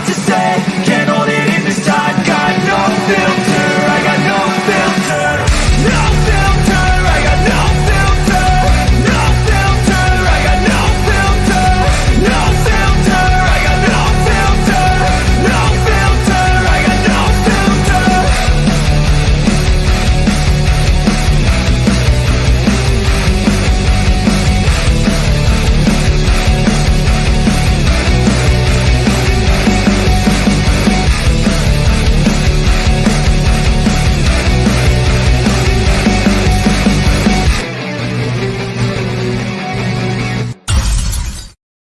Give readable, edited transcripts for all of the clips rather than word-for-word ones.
got to say, can't hold it in this time. Got no filter, I got no filter. No filter, I got no filter. No filter, I got no filter. No filter, I got no filter. No filter, I got no filter.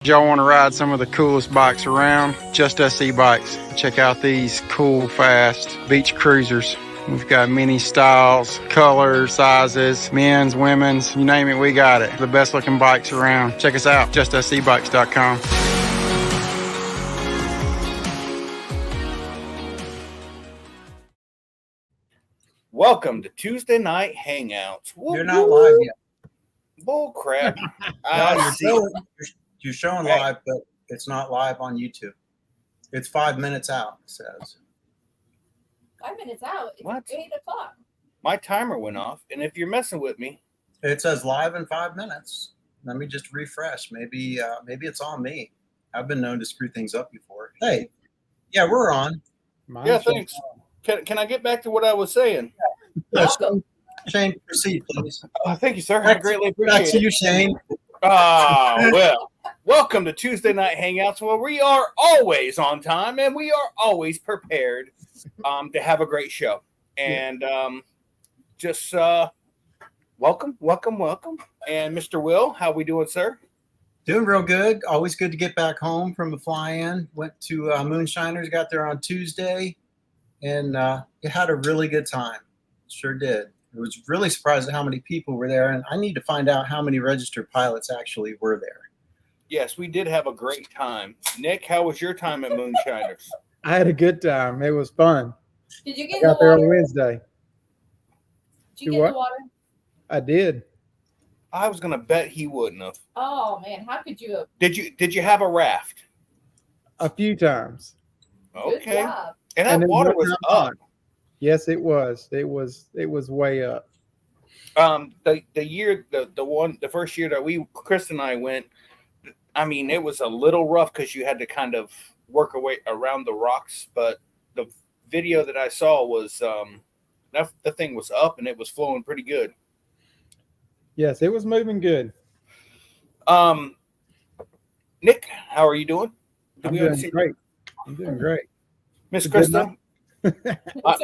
Y'all want to ride some of the coolest bikes around? Just Us e-bikes. Check out these cool, fast beach cruisers. We've got many styles, colors, sizes, men's, women's, you name it, we got it. The best looking bikes around. Check us out, justusebikes.com. Welcome to Tuesday Night Hangouts. You're not live yet. Bull crap. You're showing live, but it's not live on YouTube. It's 5 minutes out, it says. 5 minutes out. It's What? 8 o'clock. My timer went off, and if you're messing with me, It says live in 5 minutes. Let me just refresh. Maybe it's on me. I've been known to screw things up before. Hey, yeah, we're on. yeah, thanks. Can I get back to what I was saying? Shane, proceed, please. Thank you, sir. I greatly appreciate Back to it. you, Shane. Well, welcome to Tuesday Night Hangouts, where we are always on time and we are always prepared to have a great show. And just welcome. And Mr. Will, how we doing, sir? Doing real good. Always good to get back home from a fly-in. Went to Moonshiners, got there on Tuesday, and it had a really good time. Sure did. I was really surprised at how many people were there, and I need to find out how many registered pilots actually were there. Yes, we did have a great time. Nick, how was your time at Moonshiners? I had a good time. It was fun. Did you I get in the got there on water? Wednesday. Did you Do get in what? the water? I did. I was gonna bet he wouldn't have. Oh man, how could you have? Did you have a raft? A few times. Good Okay. job. And that And then water one was time up. Yes, it was. It was way up. The first year that Chris and I went, I mean, it was a little rough because you had to kind of work away around the rocks. But the video that I saw was the thing was up and it was flowing pretty good. Yes, it was moving good. Nick, how are you doing? I'm doing great. I'm doing great. Miss Good Krista,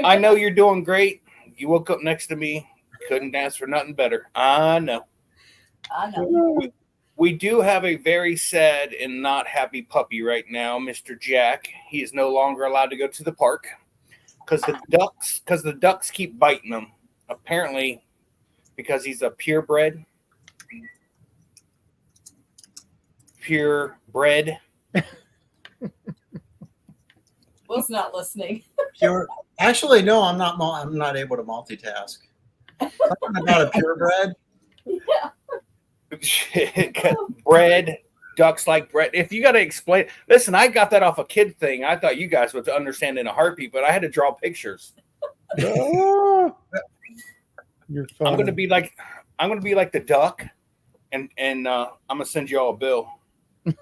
I know you're doing great. You woke up next to me. Couldn't ask for nothing better. I know. I know. We do have a very sad and not happy puppy right now, Mr. Jack. He is no longer allowed to go to the park because the ducks keep biting him. Apparently, because he's a purebred. Will's not listening. Actually, no, I'm not. I'm not able to multitask. Something about a purebred. Yeah. Bread, ducks like bread. If you got to explain, listen, I got that off a kid thing. I thought you guys would understand in a heartbeat, but I had to draw pictures. Oh, you're funny. I'm gonna be like the duck, and I'm gonna send you all a bill.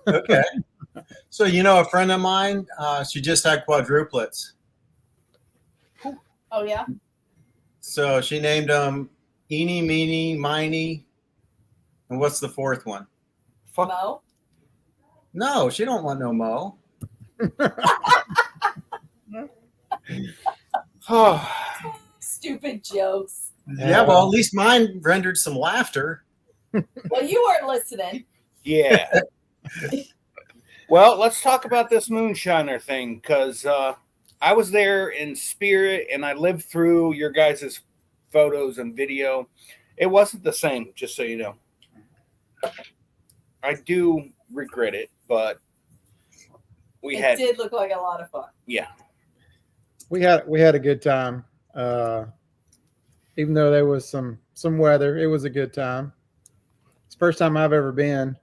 Okay. So a friend of mine, she just had quadruplets. Oh yeah. So she named them Eeny, Meeny, Miny, and what's the fourth one? Mo. No, she don't want no Mo. Oh, Stupid jokes. Yeah, well, at least mine rendered some laughter. Well, you weren't listening. yeah. Well, let's talk about this moonshiner thing because I was there in spirit and I lived through your guys' photos and video. It wasn't the same, just so you know. I do regret it, but It did look like a lot of fun. Yeah. We had a good time. Even though there was some weather, it was a good time. It's the first time I've ever been,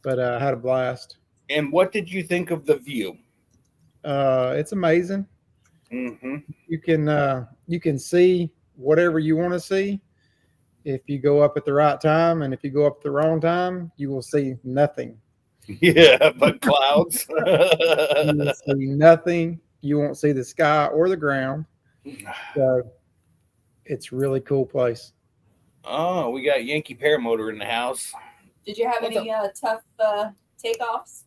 but I had a blast. And what did you think of the view? It's amazing. Mm-hmm. You can see whatever you want to see if you go up at the right time, and if you go up at the wrong time, you will see nothing. Yeah, but clouds. You will see nothing. You won't see the sky or the ground. So it's really cool place. Oh, we got Yankee paramotor in the house. Did you have any tough takeoffs?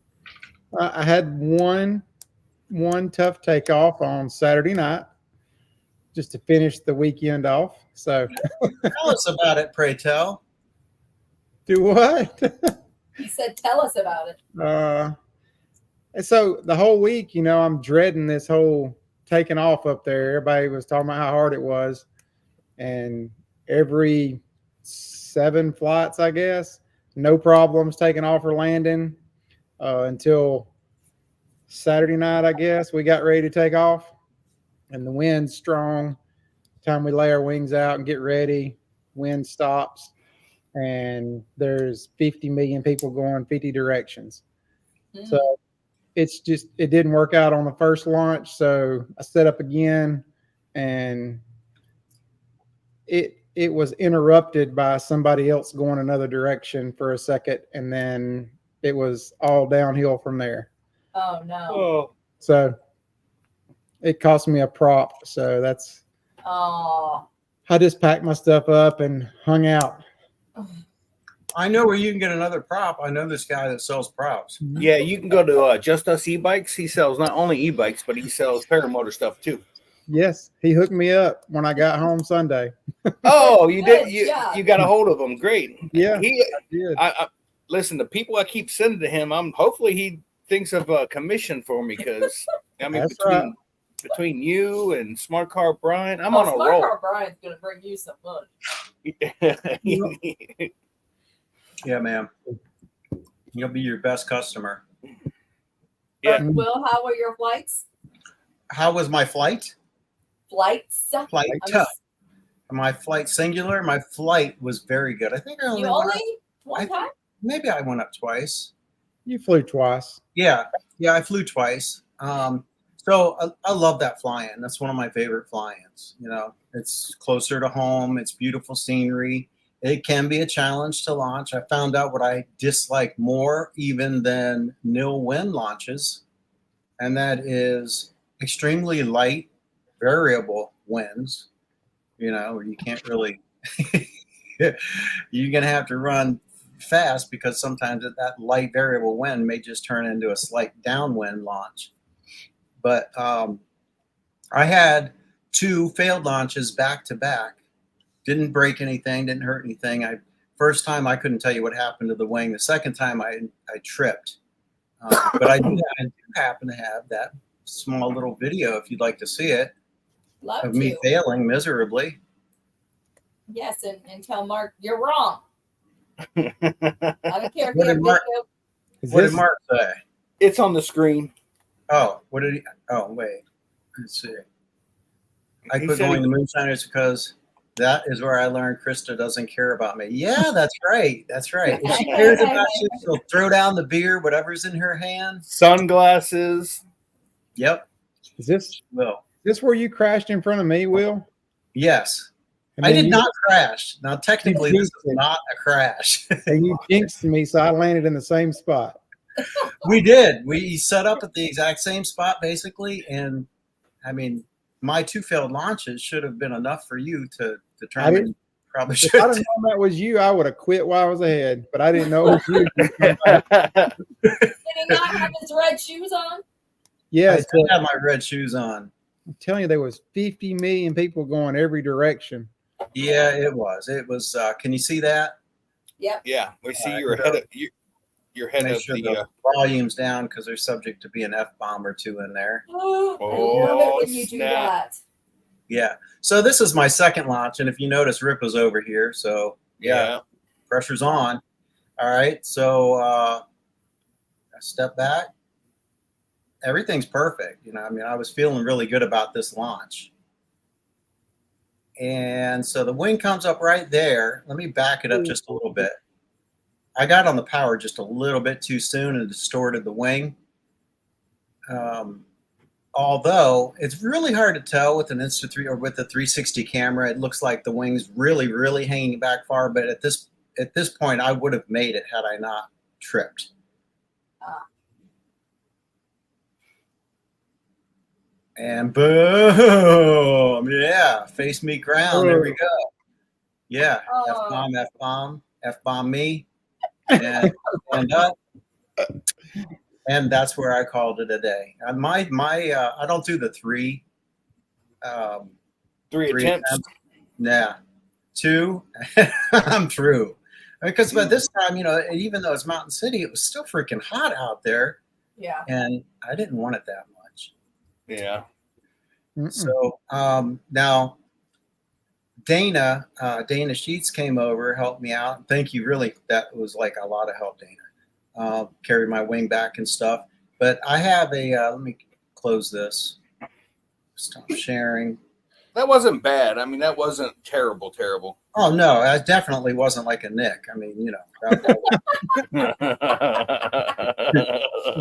I had one tough takeoff on Saturday night just to finish the weekend off. So Tell us about it, pray tell. do what? He said, "Tell us about it." And so the whole week, I'm dreading this whole taking off up there. Everybody was talking about how hard it was, and every 7 flights, I guess, no problems taking off or landing until Saturday night. I guess we got ready to take off, and the wind's strong. Time we lay our wings out and get ready, wind stops, and there's 50 million people going 50 directions. So it didn't work out on the first launch. So I set up again, and it was interrupted by somebody else going another direction for a second, and then it was all downhill from there. Oh no. Oh, So it cost me a prop. So that's, Oh. I just packed my stuff up and hung out. I know where you can get another prop. I know this guy that sells props. yeah, you can go to Just Us e-bikes. He sells not only e-bikes, but he sells paramotor stuff too. Yes, he hooked me up when I got home Sunday. Oh, you did. Good You job. got a hold of him. Great. Yeah, He. I did. I listen. The people I keep sending to him. Hopefully he thinks of a commission for me because I mean That's between you and Smart Car Brian, I'm Oh, on a Smart roll. Car Brian's gonna bring you some money. Yeah, ma'am. You'll be your best customer. Yeah. Will, how were your flights? How was my flight? Flights. Flight. My flight singular. My flight was very good. I think I only You went only up, one time? maybe I went up twice. You flew twice. Yeah, I flew twice. So I love that fly-in. That's one of my favorite fly-ins. It's closer to home. It's beautiful scenery. It can be a challenge to launch. I found out what I dislike more even than nil wind launches, and that is extremely light, variable winds. Where you can't really. You're gonna have to run fast because sometimes that light variable wind may just turn into a slight downwind launch. But I had 2 failed launches back to back. Didn't break anything, didn't hurt anything. First time I couldn't tell you what happened to the wing. The second time I tripped. But I do happen to have that small little video if you'd like to see it Love of me to. failing miserably. Yes, and tell Mark you're wrong. I don't care if What you have did Mark- video. What did Mark say? It's on the screen. Oh, what did he? Oh, wait. Let's see. I He quit said going he- to Moonshiners because that is where I learned Krista doesn't care about me. Yeah, that's right. That's right. If she cares about you, she'll throw down the beer, whatever's in her hand. Sunglasses. Yep. Is this Will. where you crashed in front of me, Will? Yes. And I then did not crash. Now, technically, this is jinxed it. not a crash. And you jinxed me, so I landed in the same spot. We did. We set up at the exact same spot, basically. And I mean, my 2 failed launches should have been enough for you to determine. Probably If should. I'd have known that was you, I would have quit while I was ahead. But I didn't know it was you. Did he not have his red shoes on? I Yes, still have my red shoes on. I'm telling you, there was 50 million people going every direction. Yeah, it was. It was. Can you see that? Yep. Yeah, we see All right, you're ahead of you're ahead Make of sure the. the volume's down because there's subject to be an F-bomb or 2 in there. Oh, I Oh, love it when you do snap. that. Yeah. So this is my second launch, and if you notice, Rip was over here. So Yeah. pressure's on. All right. So I step back. Everything's perfect. I mean, I was feeling really good about this launch. And so the wing comes up right there. Let me back it up just a little bit. I got on the power just a little bit too soon and distorted the wing. although it's really hard to tell with an Insta3 or with the 360 camera, it looks like the wing's really, really hanging back far. But at this point, I would have made it had I not tripped. And boom, yeah, face me ground. There we go. Yeah, F-bomb, F-bomb, F-bomb me, and stand up. And that's where I called it a day. My I don't do the three attempts. Yeah, 2. I'm through. Because by this time, even though it's Mountain City, it was still freaking hot out there. Yeah. And I didn't want it that much. Yeah. So now Dana Sheets came over, helped me out. Thank you. Really, that was like a lot of help, Dana. Carried my wing back and stuff. But I have let me close this. Stop sharing. That wasn't bad. I mean, that wasn't terrible. Oh no, I definitely wasn't like a Nick. I mean, You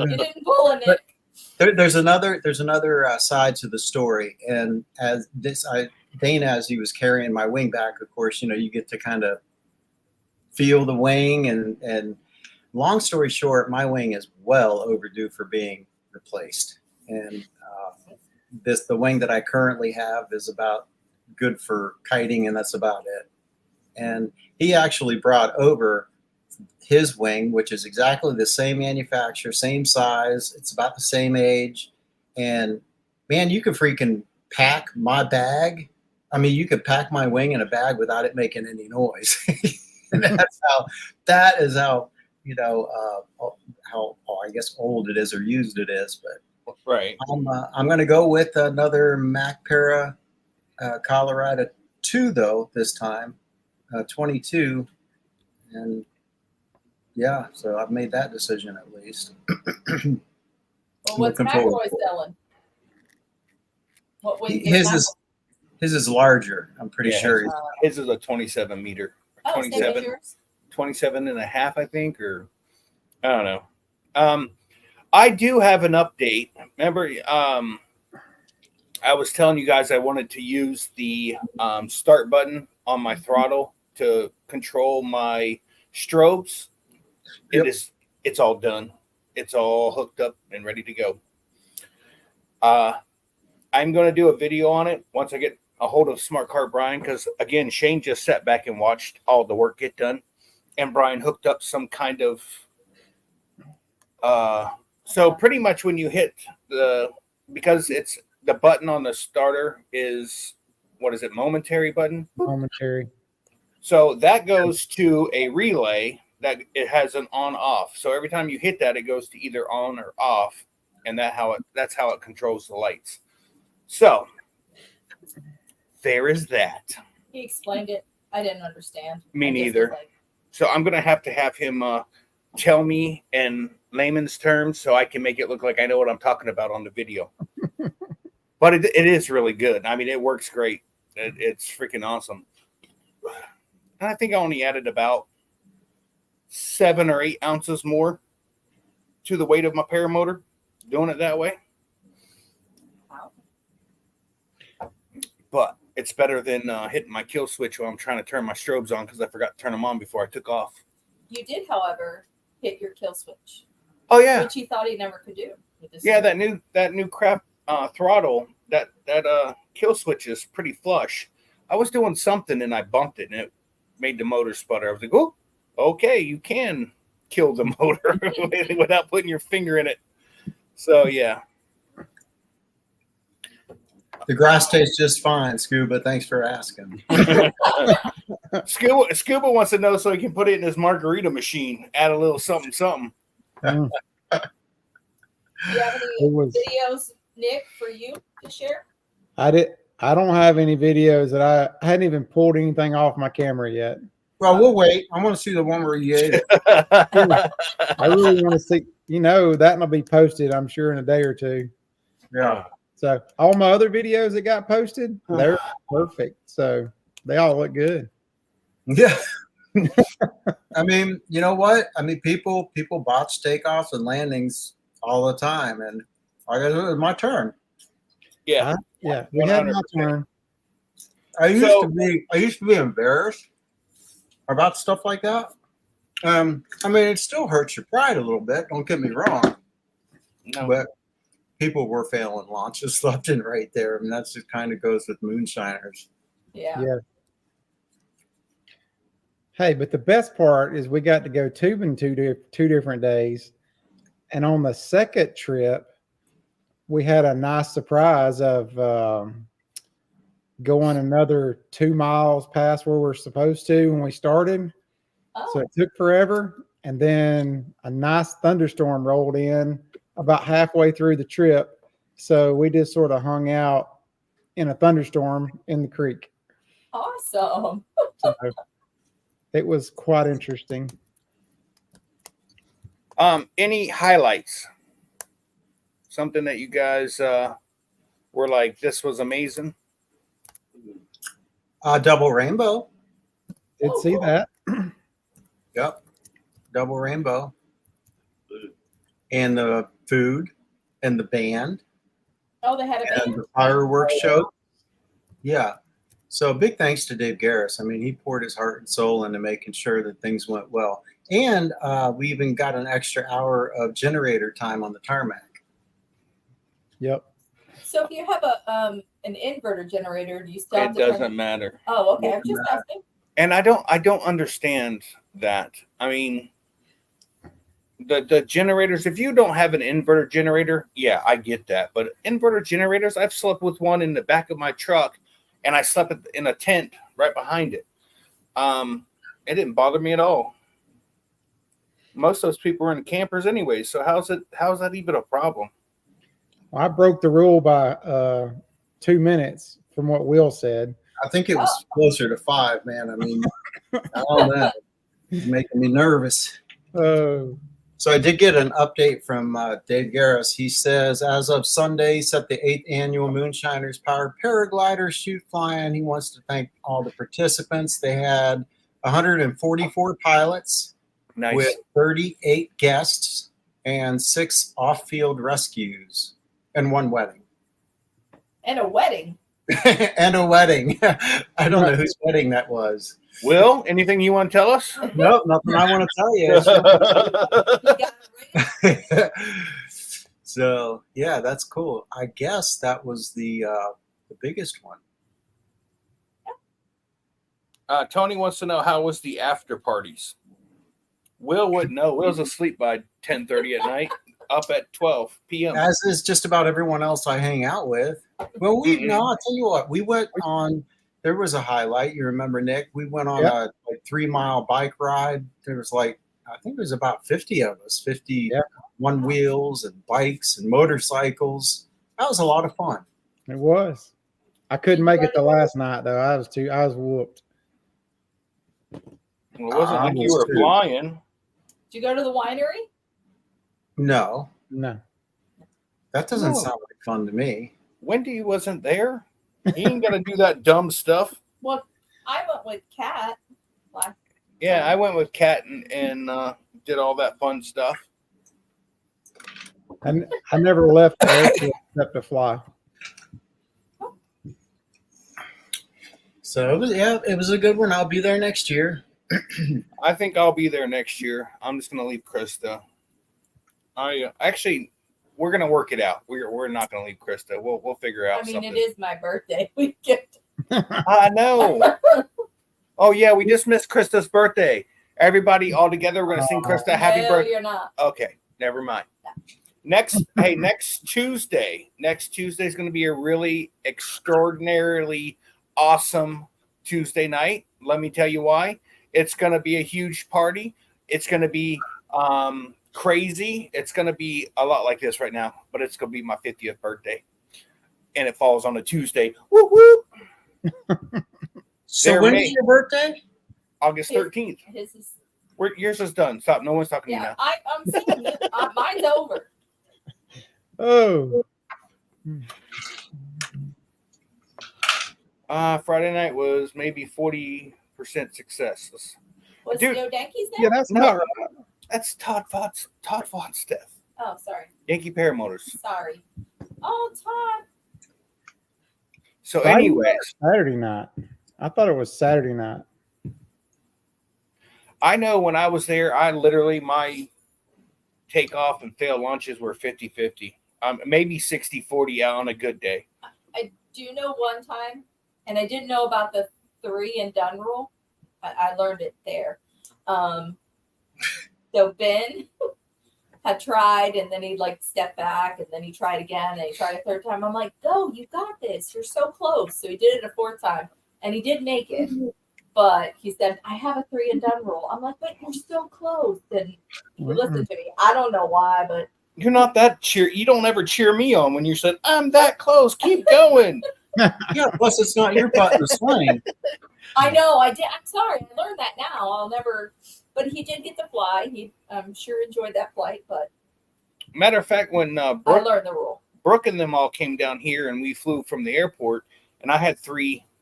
didn't pull a Nick. There's another side to the story, and Dana, as he was carrying my wing back, of course, you get to kind of feel the wing, and long story short, my wing is well overdue for being replaced, and the wing that I currently have is about good for kiting, and that's about it. And he actually brought over his wing, which is exactly the same manufacturer, same size. It's about the same age. And man, you could freaking pack my bag. I mean, you could pack my wing in a bag without it making any noise. That is how I guess old it is or used it is. But right. I'm going to go with another Mac Para Colorado 2 though this time, 22, and yeah, so I've made that decision at least. Well, what's McElroy selling? What wing? His is larger. I'm pretty sure. His is a 27 meter. Oh, 27 and a half, I think, or I don't know. I do have an update. Remember, I was telling you guys I wanted to use the start button on my throttle to control my strobes. Yep. It's all done. It's all hooked up and ready to go. I'm going to do a video on it once I get a hold of Smart Car Brian, because again, Shane just sat back and watched all the work get done, and Brian hooked up some kind of so pretty much when you hit because it's the button on the starter is, what is it, momentary button? Momentary. So that goes to a relay that it has an on off. So every time you hit that, it goes to either on or off, and that's how it controls the lights. So there is that. He explained it. I didn't understand. Me neither. So I'm gonna have him tell me in layman's terms so I can make it look like I know what I'm talking about on the video. But it is really good. I mean, it works great. It's freaking awesome. And I think I only added about 7 or 8 ounces more to the weight of my paramotor doing it that way. Wow. But it's better than hitting my kill switch while I'm trying to turn my strobes on because I forgot to turn them on before I took off. You did, however, hit your kill switch. Oh yeah, which he thought he never could do. With this that new crap throttle, that kill switch is pretty flush. I was doing something and I bumped it and it made the motor sputter. I was like, oh, okay, you can kill the motor without putting your finger in it. So yeah. The grass tastes just fine, Scuba. Thanks for asking. Scuba wants to know so he can put it in his margarita machine. Add a little something. Do you have any videos, Nick, for you to share? I don't have any videos that I hadn't even pulled anything off my camera yet. Well, we'll wait. I want to see the one where you ate it. I really want to see, that will be posted, I'm sure, in a day or two. Yeah. So all my other videos that got posted, they're perfect. So they all look good. Yeah. I mean, you know what? I mean, people botch takeoffs and landings all the time, and I guess it was my turn. Yeah. Yeah, we had my 100%. turn. I used to be embarrassed about stuff like that. I mean, it still hurts your pride a little bit. Don't get me wrong, No. but people were failing launches left and right there, and that's just kind of goes with moonshiners. Yeah. Yeah. Hey, but the best part is we got to go tubing two different days, and on the second trip, we had a nice surprise of going another 2 miles past where we're supposed to when we started. So Oh, it took forever, and then a nice thunderstorm rolled in about halfway through the trip. So we just sort of hung out in a thunderstorm in the creek. awesome. So it was quite interesting. Any highlights? Something that you guys were like, this was amazing. Double rainbow. Did Oh, see cool. that. Yep, double rainbow. And the food and the band Oh, they had a and band. the fireworks show. Yeah. So big thanks to Dave Garris. I mean, he poured his heart and soul into making sure that things went well. And we even got an extra hour of generator time on the tarmac. Yep. So if you have an inverter generator, do you still have It to turn doesn't matter. Oh, okay. I'm just asking. And I don't understand that. I mean, the generators, if you don't have an inverter generator, yeah, I get that. But inverter generators, I've slept with one in the back of my truck, and I slept in a tent right behind it. It didn't bother me at all. Most of those people were in campers anyway, so how's that even a problem? Well, I broke the rule by 2 minutes from what Will said. I think it was closer to 5, man. I mean, I don't know. It's making me nervous. Oh, So I did get an update from Dave Garris. He says, as of Sunday, set the 8th annual Moonshiners Powered Paraglider shoot flying. He wants to thank all the participants. They had 144 pilots Nice. with 38 guests and 6 off-field rescues and 1 wedding. And a wedding. And a wedding. I don't know whose wedding that was. Will, anything you want to tell us? Nope, nothing I want to tell you. You got it right. So yeah, that's cool. I guess that was the biggest one. Tony wants to know how was the after parties. Will wouldn't know. Will's asleep by 10:30 at night, up at 12 p.m. As is just about everyone else I hang out with. Well, I'll tell you what, we went on. There was a highlight. You remember, Nick? We went on a 3-mile bike ride. There was I think there was about 50 of us, 50 one wheels and bikes and motorcycles. That was a lot of fun. it was. I couldn't make it the last night though. I was whooped. Well, it wasn't like you were too. flying. Did you go to the winery? No, No. that doesn't No. sound like fun to me. Wendy wasn't there. He ain't gonna do that dumb stuff. Well, I went with Kat. Yeah, I went with Kat and did all that fun stuff. I never left the airport except to fly. So it was a good one. I'll be there next year. I think I'll be there next year. I'm just gonna leave Krista. We're gonna work it out. We're not gonna leave Krista. We'll figure out. I mean, something. it is my birthday weekend. I know. Oh yeah, we just missed Krista's birthday. Everybody all together, we're gonna sing Krista happy No, birthday. you're not. Okay, never mind. Next Tuesday. Next Tuesday is gonna be a really extraordinarily awesome Tuesday night. Let me tell you why. It's gonna be a huge party. It's gonna be crazy. It's gonna be a lot like this right now, but it's gonna be my 50th birthday, and it falls on a Tuesday. Whoop whoop. So when is your birthday? August 13th. His is, Yours is done. Stop. No one's talking to you yeah, now. I'm saying it. Mine's over. Oh. Friday night was maybe 40% success. Was Dude. Snow Yankees Yeah, there? that's not right. That's Todd Vaughn stuff. Oh, sorry. Yankee Paramotors. Sorry. Oh, Todd. So, Friday night anyways, or Saturday night. I thought it was Saturday night. I know when I was there, I literally, my takeoff and fail launches were 50-50. Maybe 60-40 out on a good day. I do know one time, and I didn't know about the 3 and done rule. I learned it there. So Ben had tried, and then he'd like step back, and then he tried again, and he tried a third time. I'm like, go, you got this. You're so close. So he did it a 4th time, and he did make it. But he said, I have a 3 and done rule. I'm like, but you're so close. And he listened to me. I don't know why, but You're not that you don't ever cheer me on when you said, I'm that close. Keep going. Yeah, plus it's not your button to swing. I know I did. I'm sorry. I learned that now. I'll never. But he did get to fly. He, I'm sure, enjoyed that flight. But Matter of fact, when I learned the rule. Brooke and them all came down here and we flew from the airport, and I had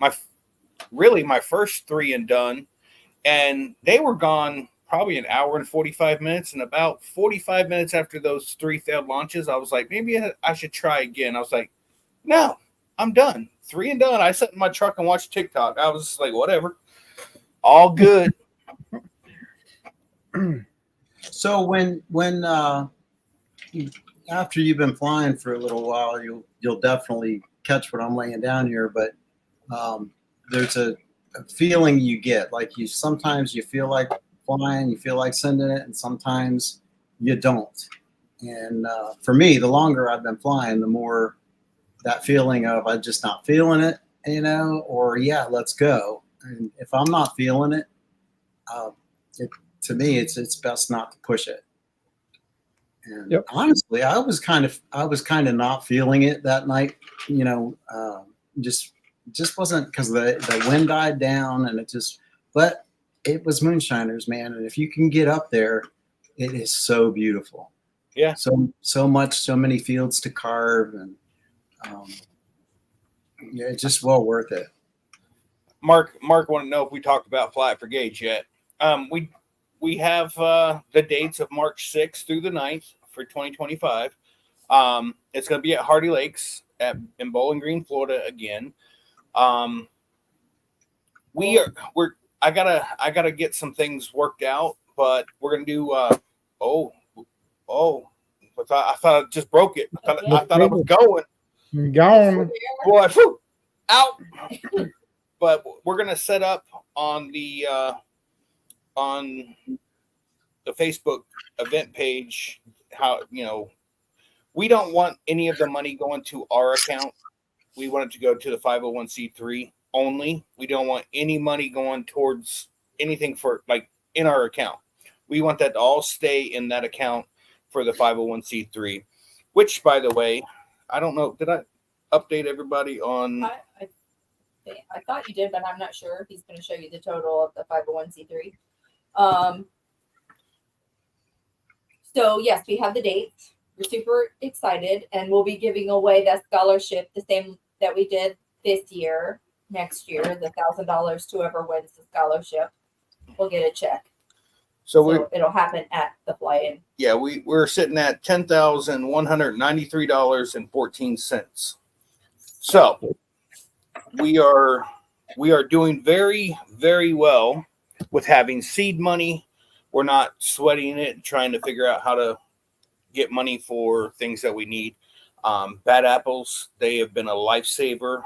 my first 3 and done, and they were gone probably an hour and 45 minutes. And about 45 minutes after those 3 failed launches, I was like, maybe I should try again. I was like, no, I'm done. 3 and done. I sat in my truck and watched TikTok. I was like, whatever, all good. So when after you've been flying for a little while, you'll definitely catch what I'm laying down here. But there's a feeling you get, like sometimes you feel like flying, you feel like sending it, and sometimes you don't. And for me, the longer I've been flying, the more that feeling of I'm just not feeling it, or yeah, let's go. And if I'm not feeling it, to me, it's best not to push it. And honestly, I was kind of not feeling it that night. Just wasn't, because the wind died down, and but it was moonshiners, man. And if you can get up there, it is so beautiful. Yeah. So many fields to carve, and it's just well worth it. Mark want to know if we talked about Fly for Gauge yet. We have the dates of March 6th through the 9th for 2025. It's going to be at Hardy Lakes in Bowling Green, Florida again. I gotta get some things worked out, but we're gonna do. I thought I just broke it. I thought I was going. Gone. Boy, out. But we're gonna set up on the Facebook event page how, we don't want any of the money going to our account. We want it to go to the 501c3 only. We don't want any money going towards anything for in our account. We want that to all stay in that account for the 501c3, which, by the way, I don't know. Did I update everybody on? I thought you did, but I'm not sure. He's going to show you the total of the 501c3. So yes, we have the dates. We're super excited, and we'll be giving away that scholarship, the same that we did this year. Next year, the $1,000 to whoever wins the scholarship will get a check. So it'll happen at the fly-in. Yeah, we're sitting at $10,193.14. So we are doing very, very well with having seed money. We're not sweating it, trying to figure out how to get money for things that we need. Bad apples, they have been a lifesaver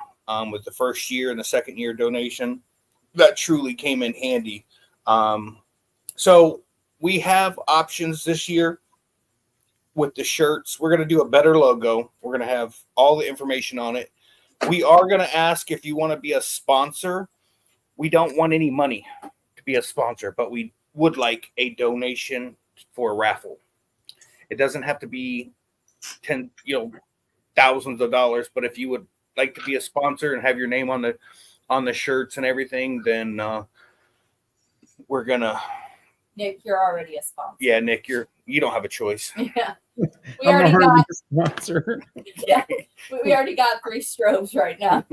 with the first year and the second year donation. That truly came in handy. So we have options this year with the shirts. We're going to do a better logo. We're going to have all the information on it. We are going to ask if you want to be a sponsor. We don't want any money to be a sponsor, but we would like a donation for a raffle. It doesn't have to be thousands of dollars, but if you would like to be a sponsor and have your name on the shirts and everything, then we're gonna. Nick, you're already a sponsor. Yeah, Nick, you don't have a choice. Yeah, we already got a sponsor. Yeah, we already got 3 strobes right now.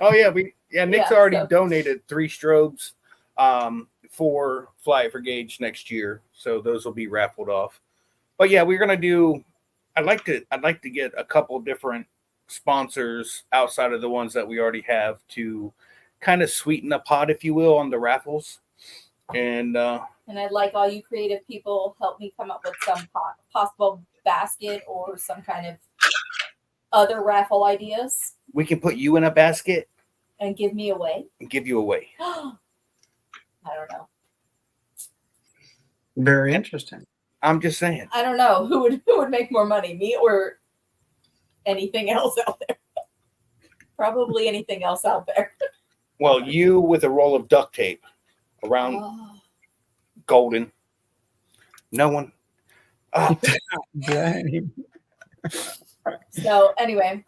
Oh yeah, Nick's already donated 3 strobes for Fly for Gauge next year, so those will be raffled off. But yeah, we're gonna do. I'd like to get a couple different sponsors outside of the ones that we already have to kind of sweeten the pot, if you will, on the raffles. And I'd like all you creative people help me come up with some possible basket or some kind of other raffle ideas we can put you in a basket and give me away. and give you away. I don't know. Very interesting. I'm just saying. I don't know who would make more money, me or anything else out there. Probably anything else out there. Well, you with a roll of duct tape around golden. No one. Oh, Dang. So anyway,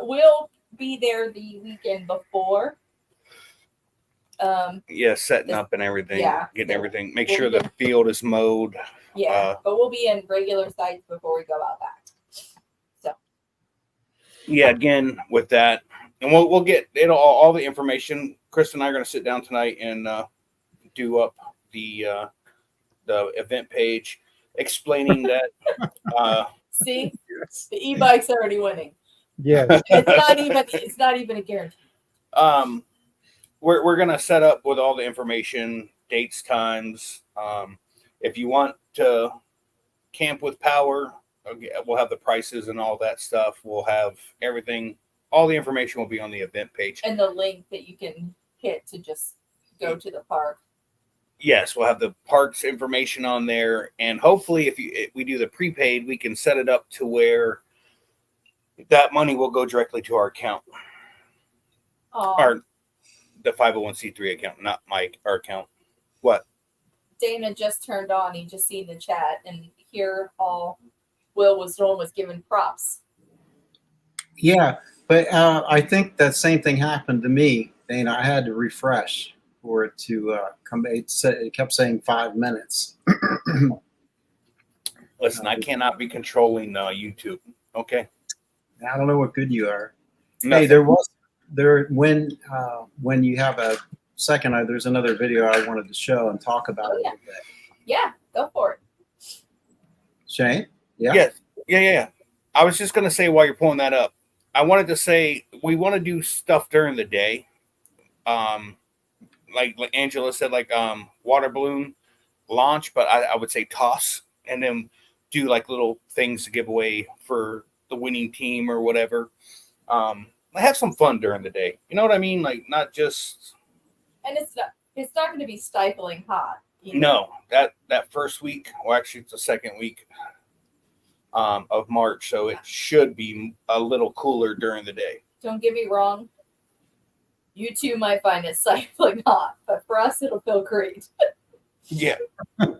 we'll be there the weekend before. yeah, setting up and everything. Yeah. Getting everything. Make sure the field is mowed. Yeah, but we'll be in regular sites before we go out back. So Yeah, again with that, and we'll get it all the information. Chris and I are going to sit down tonight and do up the event page, explaining that. see, Yes. the e-bike's already winning. Yes. It's not even a guarantee. We're going to set up with all the information, dates, times. If you want to camp with power, we'll have the prices and all that stuff. We'll have everything. All the information will be on the event page. And the link that you can hit to just go to the park. Yes, we'll have the parks information on there. And hopefully if we do the prepaid, we can set it up to where that money will go directly to our account. Or the 501c3 account, not our account. What? Dana just turned on. He just seen the chat, and here all Will was doing was giving props. Yeah, but I think that same thing happened to me, Dana. I had to refresh for it to come. It kept saying 5 minutes. Listen, I cannot be controlling YouTube. Okay. I don't know what good you are. Nothing. Hey, when you have a second, there's another video I wanted to show and talk about it a little bit. Yeah, go for it. Shane? Yeah. Yes. Yeah. I was just going to say while you're pulling that up, I wanted to say we want to do stuff during the day. Like Angela said, like water balloon launch, but I would say toss and then do like little things to give away for the winning team or whatever. Have some fun during the day. You know what I mean? Like not just. And it's not going to be stifling hot. You know? No, that first week, or actually it's the second week of March, so it should be a little cooler during the day. Don't get me wrong. You two might find it stifling hot, but for us, it'll feel great. Yeah. Can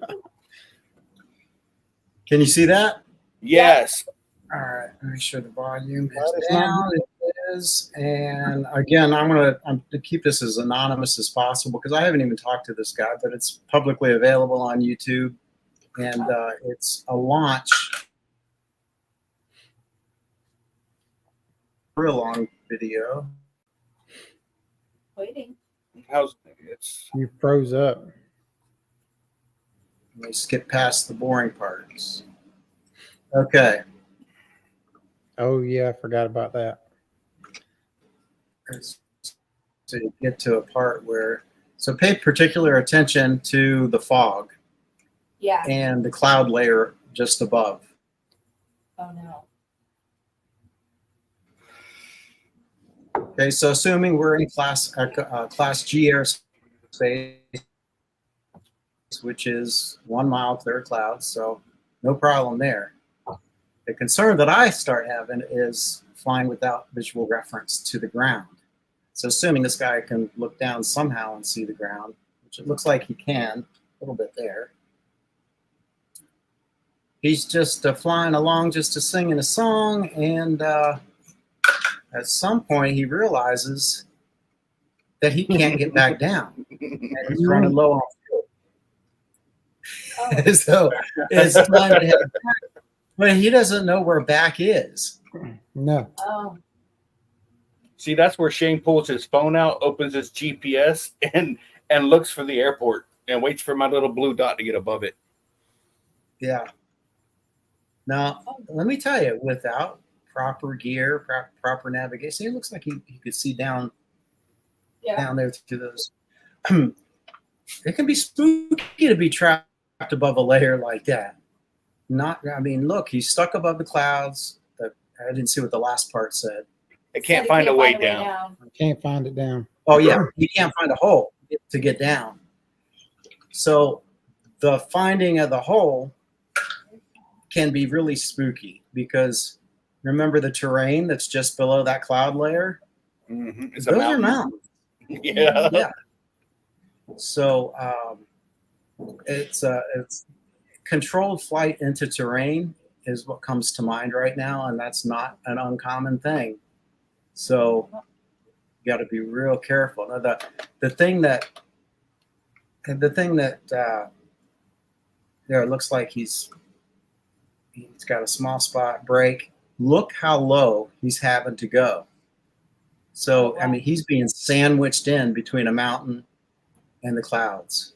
you see that? Yes. All right. Make sure the volume is down. It is. And again, I'm to keep this as anonymous as possible because I haven't even talked to this guy, but it's publicly available on YouTube, and it's a launch. Real long video. Waiting. You froze up. Let me skip past the boring parts. Okay. Oh yeah, I forgot about that. So you get to a part where, so pay particular attention to the fog. Yeah. And the cloud layer just above. Oh no. Okay, so assuming we're in class G airspace, which is 1 mile clear clouds, so no problem there. The concern that I start having is flying without visual reference to the ground. So assuming this guy can look down somehow and see the ground, which it looks like he can, a little bit there. He's just flying along just to singing a song, and at some point he realizes that he can't get back down, and he's running low on fuel. Oh. So it's time to head back, but he doesn't know where back is. No. Oh. See, that's where Shane pulls his phone out, opens his GPS, and looks for the airport and waits for my little blue dot to get above it. Yeah. Now, let me tell you, without proper gear, proper navigation. It looks like he could see down there through those. It can be spooky to be trapped above a layer like that. Look, he's stuck above the clouds. I didn't see what the last part said. It can't find a way down. I can't find it down. Oh yeah, he can't find a hole to get down. So the finding of the hole can be really spooky because remember the terrain that's just below that cloud layer? Mm-hmm. It's Those a are mountain. mountains. Yeah. So it's controlled flight into terrain is what comes to mind right now, and that's not an uncommon thing. So you got to be real careful. Now, the thing that there, it looks like he's got a small spot break. Look how low he's having to go. So he's being sandwiched in between a mountain and the clouds.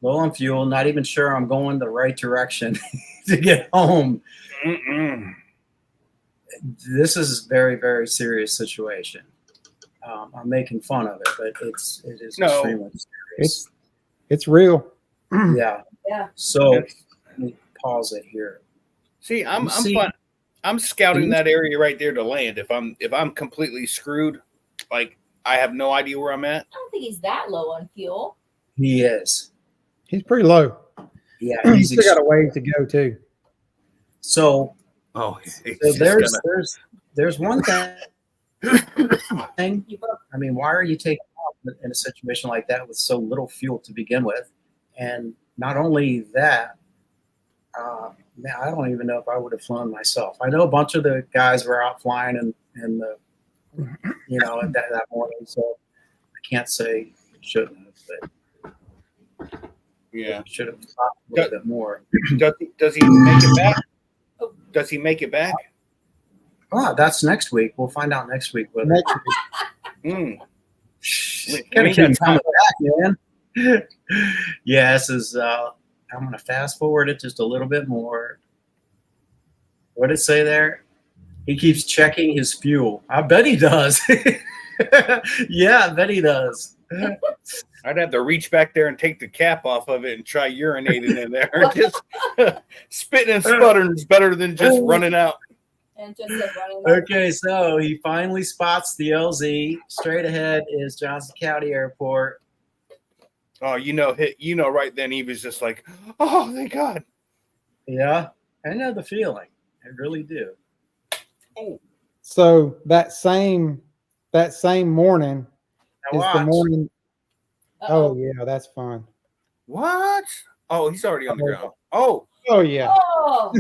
Low on fuel, not even sure I'm going the right direction to get home. Mm-mm. This is a very, very serious situation. I'm making fun of it, but it is extremely serious. It's real. Yeah. Yeah. So let me pause it here. See, I'm scouting that area right there to land. If I'm completely screwed, like I have no idea where I'm at. I don't think he's that low on fuel. He is. He's pretty low. Yeah. He's still got a ways to go too. So There's there's one thing. Why are you taking off in a situation like that with so little fuel to begin with? And not only that, I don't even know if I would have flown myself. I know a bunch of the guys were out flying in the, that morning, so I can't say shouldn't have, but should have talked a little bit more. Does he make it back? Does he make it back? Oh, that's next week. We'll find out next week. Next week. Gotta keep coming back, man. Yeah, this is. I'm going to fast forward it just a little bit more. What did it say there? He keeps checking his fuel. I bet he does. Yeah, I bet he does. I'd have to reach back there and take the cap off of it and try urinating in there. Just spitting and sputtering is better than just running out. And just running out. Okay, so he finally spots the LZ. Straight ahead is Johnson County Airport. Oh, right then he was just like, oh, thank God. Yeah, I know the feeling. I really do. Oh. So that same morning Now is watch. the morning. Uh-oh. Oh yeah, that's fun. What? Oh, he's already on the ground. Oh, Yeah. Oh,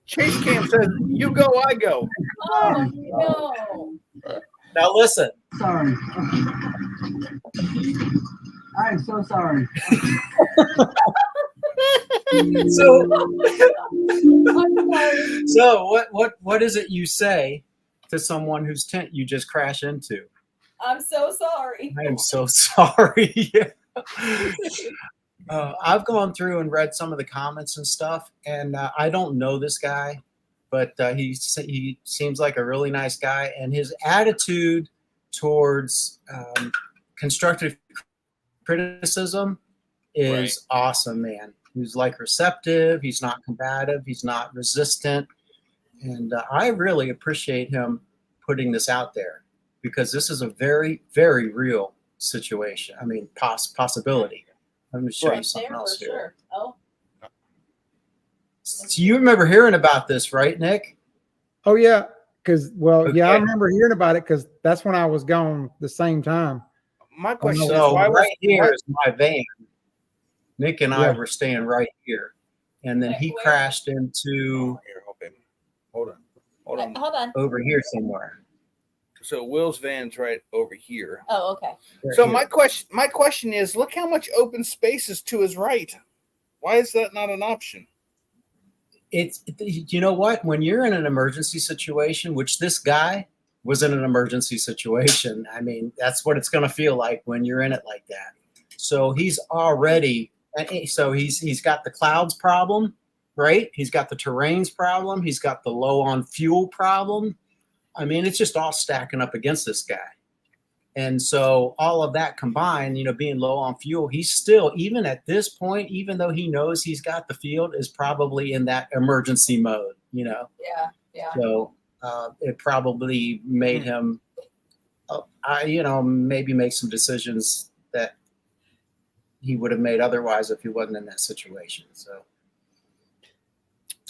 Chase Cam says, you go, I go. oh no. Now listen. Sorry. I'm so sorry. So, I'm sorry. so what is it you say to someone whose tent you just crash into? I'm so sorry. I am so sorry. I've gone through and read some of the comments and stuff, and I don't know this guy, but he seems like a really nice guy, and his attitude towards constructive criticism is awesome, man. He's like receptive. He's not combative. He's not resistant, and I really appreciate him putting this out there because this is a very, very real situation. I mean, possibility. Let me show you something There else for here. sure. Oh, So you remember hearing about this, right, Nick? Oh yeah, because yeah, I Okay. remember hearing about it because that's when I was gone the same time. My question is, So why right here is my van. Nick and I Yeah. were staying right here, and then he Where? crashed into Here, hold on. hold on. over here somewhere. So Will's van's right over here. Oh, okay. So my question is, look how much open space is to his right. Why is that not an option? You know what? When you're in an emergency situation, which this guy was in an emergency situation, I mean, that's what it's going to feel like when you're in it like that. So he's already, so he's got the clouds problem, great. He's got the terrains problem. He's got the low on fuel problem. I mean, it's just all stacking up against this guy. And so all of that combined, being low on fuel, he's still, even at this point, even though he knows he's got the field, is probably in that emergency mode, Yeah. So it probably made him, maybe make some decisions that he would have made otherwise if he wasn't in that situation. So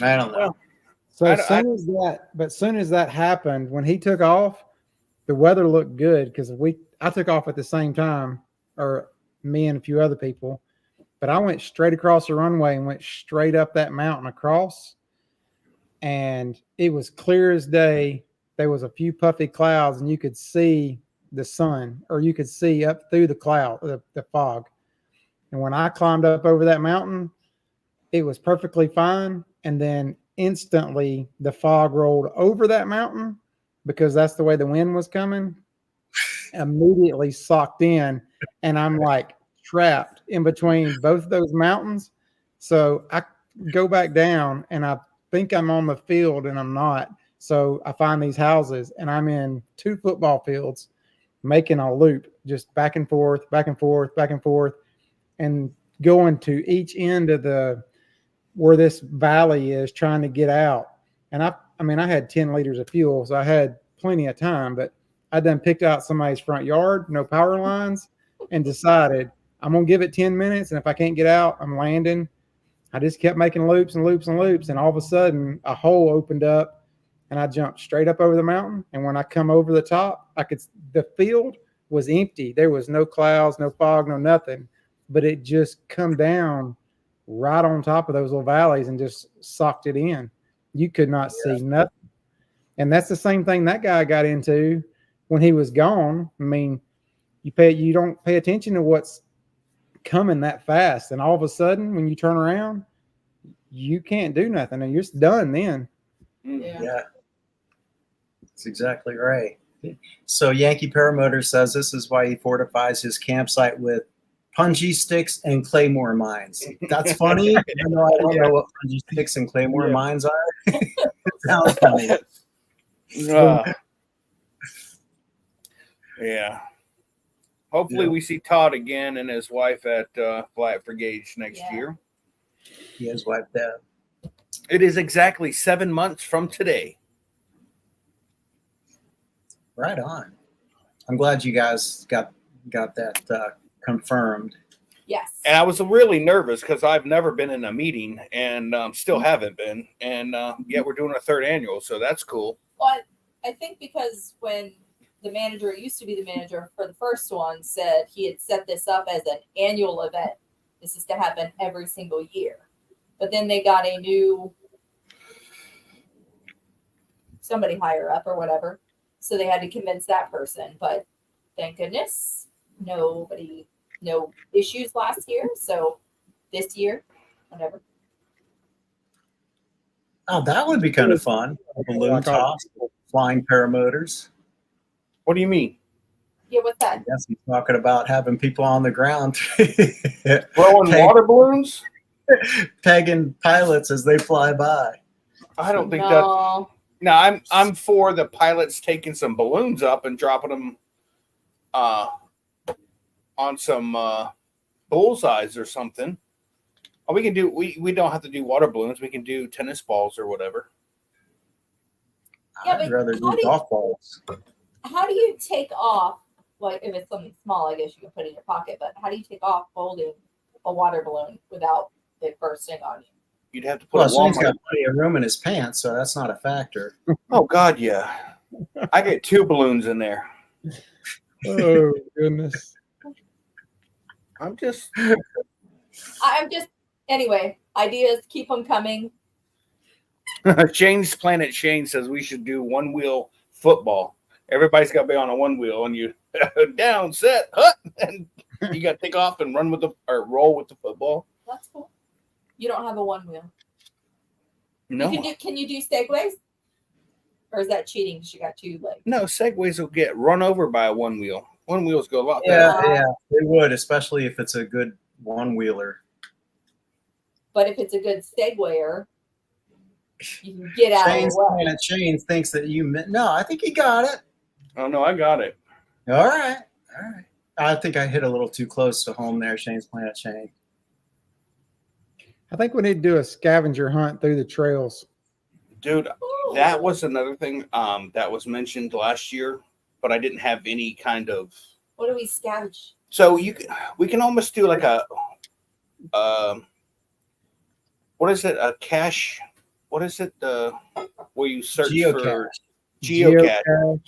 I don't know. Well, So soon as that happened, when he took off, the weather looked good because I took off at the same time, or me and a few other people, but I went straight across the runway and went straight up that mountain across, and it was clear as day. There was a few puffy clouds, and you could see the sun, or you could see up through the cloud, the fog. And when I climbed up over that mountain, it was perfectly fine. And then instantly the fog rolled over that mountain because that's the way the wind was coming, immediately socked in. And I'm like trapped in between both those mountains. So I go back down and I think I'm on the field and I'm not. So I find these houses and I'm in 2 football fields making a loop, just back and forth, back and forth, back and forth, and going to each end of where this valley is, trying to get out. And I had 10 liters of fuel, so I had plenty of time, but I then picked out somebody's front yard, no power lines, and decided I'm going to give it 10 minutes. And if I can't get out, I'm landing. I just kept making loops and loops and loops. And all of a sudden a hole opened up and I jumped straight up over the mountain. And when I come over the top, the field was empty. There was no clouds, no fog, no nothing, but it just come down right on top of those little valleys and just socked it in. You could not see nothing. And that's the same thing that guy got into when he was gone. I mean, you don't pay attention to what's coming that fast. And all of a sudden, when you turn around, you can't do nothing and you're just done then. Yeah. That's exactly right. So Yankee Paramotor says this is why he fortifies his campsite with punji sticks and claymore mines. That's funny. Even though I don't know what punji sticks and claymore mines are. It sounds funny. Yeah. Hopefully we see Todd again and his wife at Flat for Gage next year. He has wiped out. It is exactly 7 months from today. Right on. I'm glad you guys got that confirmed. Yes. And I was really nervous because I've never been in a meeting and still haven't been. And yet we're doing a 3rd annual, so that's cool. Well, I think because when the manager used to be the manager for the first one said he had set this up as an annual event. This is to happen every single year. But then they got a new somebody higher up or whatever. So they had to convince that person. But thank goodness, no issues last year. So this year, whatever. Oh, that would be kind of fun. Balloon toss, flying paramotors. What do you mean? Yeah, what's that? Yes, he's talking about having people on the ground Throwing water balloons? Pegging pilots as they fly by. I don't think that. No, I'm for the pilots taking some balloons up and dropping them on some bullseyes or something. Or we can do. We don't have to do water balloons. We can do tennis balls or whatever. Yeah, I'd rather do golf balls. How do you take off? Like if it's something small, I guess you can put it in your pocket. But how do you take off holding a water balloon without it bursting on you? You'd have to put. Well, he's got plenty of room in his pants, so that's not a factor. Oh God, yeah. I get 2 balloons in there. Oh goodness. I'm just. Anyway. Ideas, keep them coming. Shane's Planet Shane says we should do 1-wheel football. Everybody's got to be on a 1 wheel, and you down, set, hut, and you got to take off and run or roll with the football. That's cool. You don't have a 1 wheel. No. Can you do segways? Or is that cheating because you got 2 legs? No, segways will get run over by a 1 wheel. 1 wheels go a lot better. better. Yeah, they would, especially if it's a good 1-wheeler. But if it's a good segwayer, You can get out of Shane's the way. Planet Shane thinks that you meant. No, I think he got it. Oh no, I got it. All right. I think I hit a little too close to home there, Shane's Planet Shane. I think we need to do a scavenger hunt through the trails. Dude, that was another thing that was mentioned last year, but I didn't have any kind of. What do we scavenge? So we can almost do like a what is it? A cache? What is it? Where you search for geocache?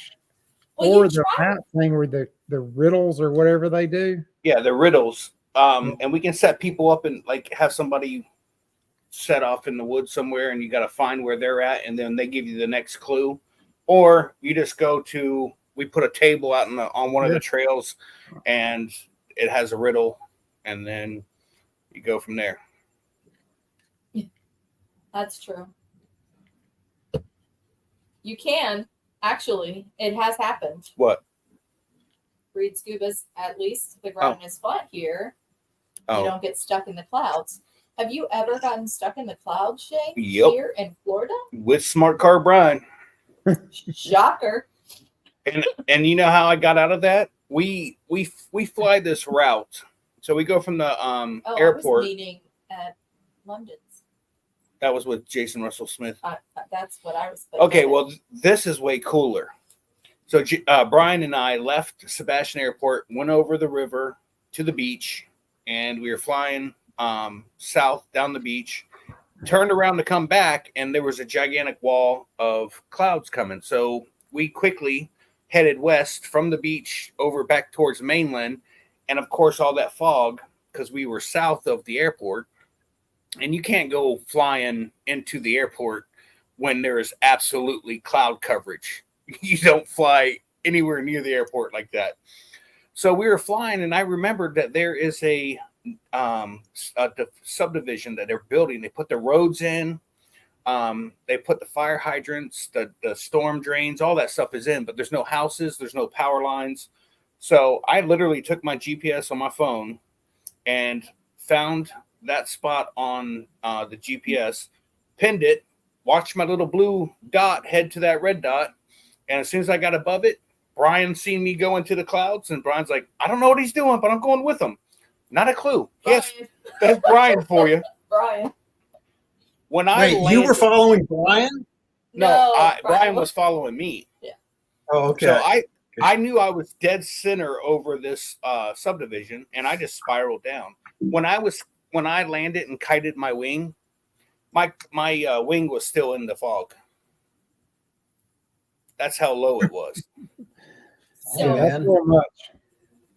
Well, Or you the try. map thing where the riddles or whatever they do. Yeah, the riddles. And we can set people up and like have somebody set off in the woods somewhere, and you got to find where they're at, and then they give you the next clue. Or you just go to. We put a table out on one of the trails, and it has a riddle, and then you go from there. That's true. You can actually. It has happened. What? Reed Scuba's, at least the ground is flat here. Oh. You don't get stuck in the clouds. Have you ever gotten stuck in the clouds, Shane? Yep. Here in Florida? With Smart Car Brian. Shocker. And you know how I got out of that? We fly this route. So we go from the airport. I was meeting at London's. That was with Jason Russell Smith. That's what I was. Okay, well, this is way cooler. So Brian and I left Sebastian Airport, went over the river to the beach, and we were flying south down the beach, turned around to come back, and there was a gigantic wall of clouds coming. So we quickly headed west from the beach over back towards mainland, and of course all that fog because we were south of the airport, and you can't go flying into the airport when there is absolutely cloud coverage. You don't fly anywhere near the airport like that. So we were flying, and I remembered that there is a subdivision that they're building. They put the roads in, they put the fire hydrants, the storm drains, all that stuff is in, but there's no houses, there's no power lines. So I literally took my GPS on my phone and found that spot on the GPS, pinned it, watched my little blue dot head to that red dot, and as soon as I got above it, Brian seen me go into the clouds, and Brian's like, I don't know what he's doing, but I'm going with him. Not a clue. Brian. Yes, that's Brian for you. Brian. When I Wait, you were following Brian? No, Brian was following me. Yeah. Oh, okay. So I knew I was dead center over this subdivision, and I just spiraled down. When I landed and kited my wing, my wing was still in the fog. That's how low it was. So, That's so much.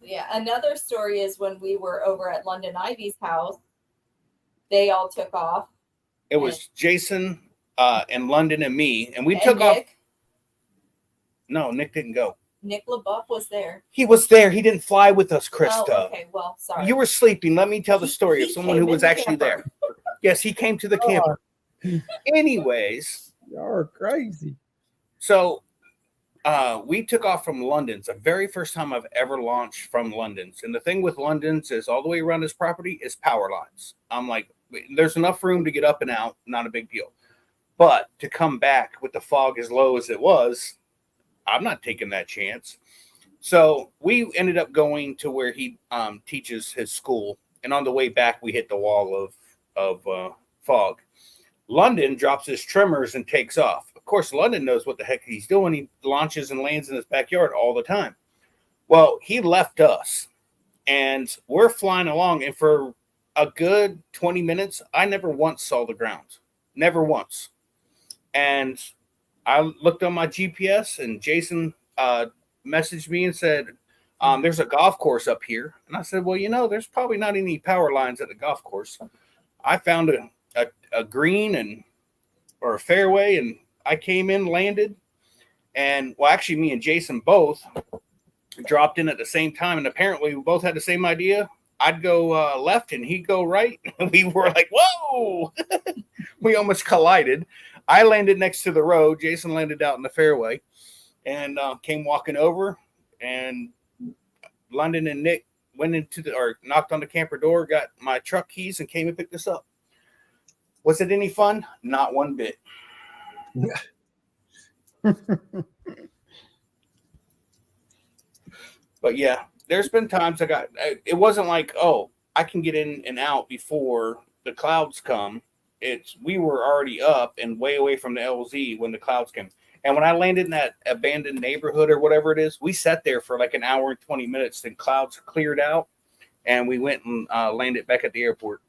yeah, another story is when we were over at London Ivy's house, they all took off. It was Jason and London and me, and we And took Nick. off. No, Nick didn't go. Nick LaBeouf was there. He was there. He didn't fly with us, Krista. Oh, okay. Well, sorry. You were sleeping. Let me tell the story of He someone came who was in the actually camper. there. Yes, he came to the camper. Anyways, Y'all are crazy. so we took off from London's. The very first time I've ever launched from London's. And the thing with London's is all the way around this property is power lines. I'm like, there's enough room to get up and out. Not a big deal. But to come back with the fog as low as it was, I'm not taking that chance. So we ended up going to where he teaches his school. And on the way back, we hit the wall of fog. London drops his trimmers and takes off. Of course, London knows what the heck he's doing. He launches and lands in his backyard all the time. Well, he left us, and we're flying along. And for a good 20 minutes, I never once saw the ground. Never once. And I looked on my GPS, and Jason messaged me and said, there's a golf course up here. And I said, well, there's probably not any power lines at the golf course. I found a green or a fairway, and I came in, landed, and actually me and Jason both dropped in at the same time, and apparently we both had the same idea. I'd go left and he'd go right. We were like, whoa! We almost collided. I landed next to the road. Jason landed out in the fairway and came walking over, and London and Nick went knocked on the camper door, got my truck keys, and came and picked us up. Was it any fun? Not one bit. But yeah, there's been times it wasn't like, oh, I can get in and out before the clouds come. We were already up and way away from the LZ when the clouds came. And when I landed in that abandoned neighborhood or whatever it is, we sat there for like an hour and 20 minutes. Then clouds cleared out, and we went and landed back at the airport.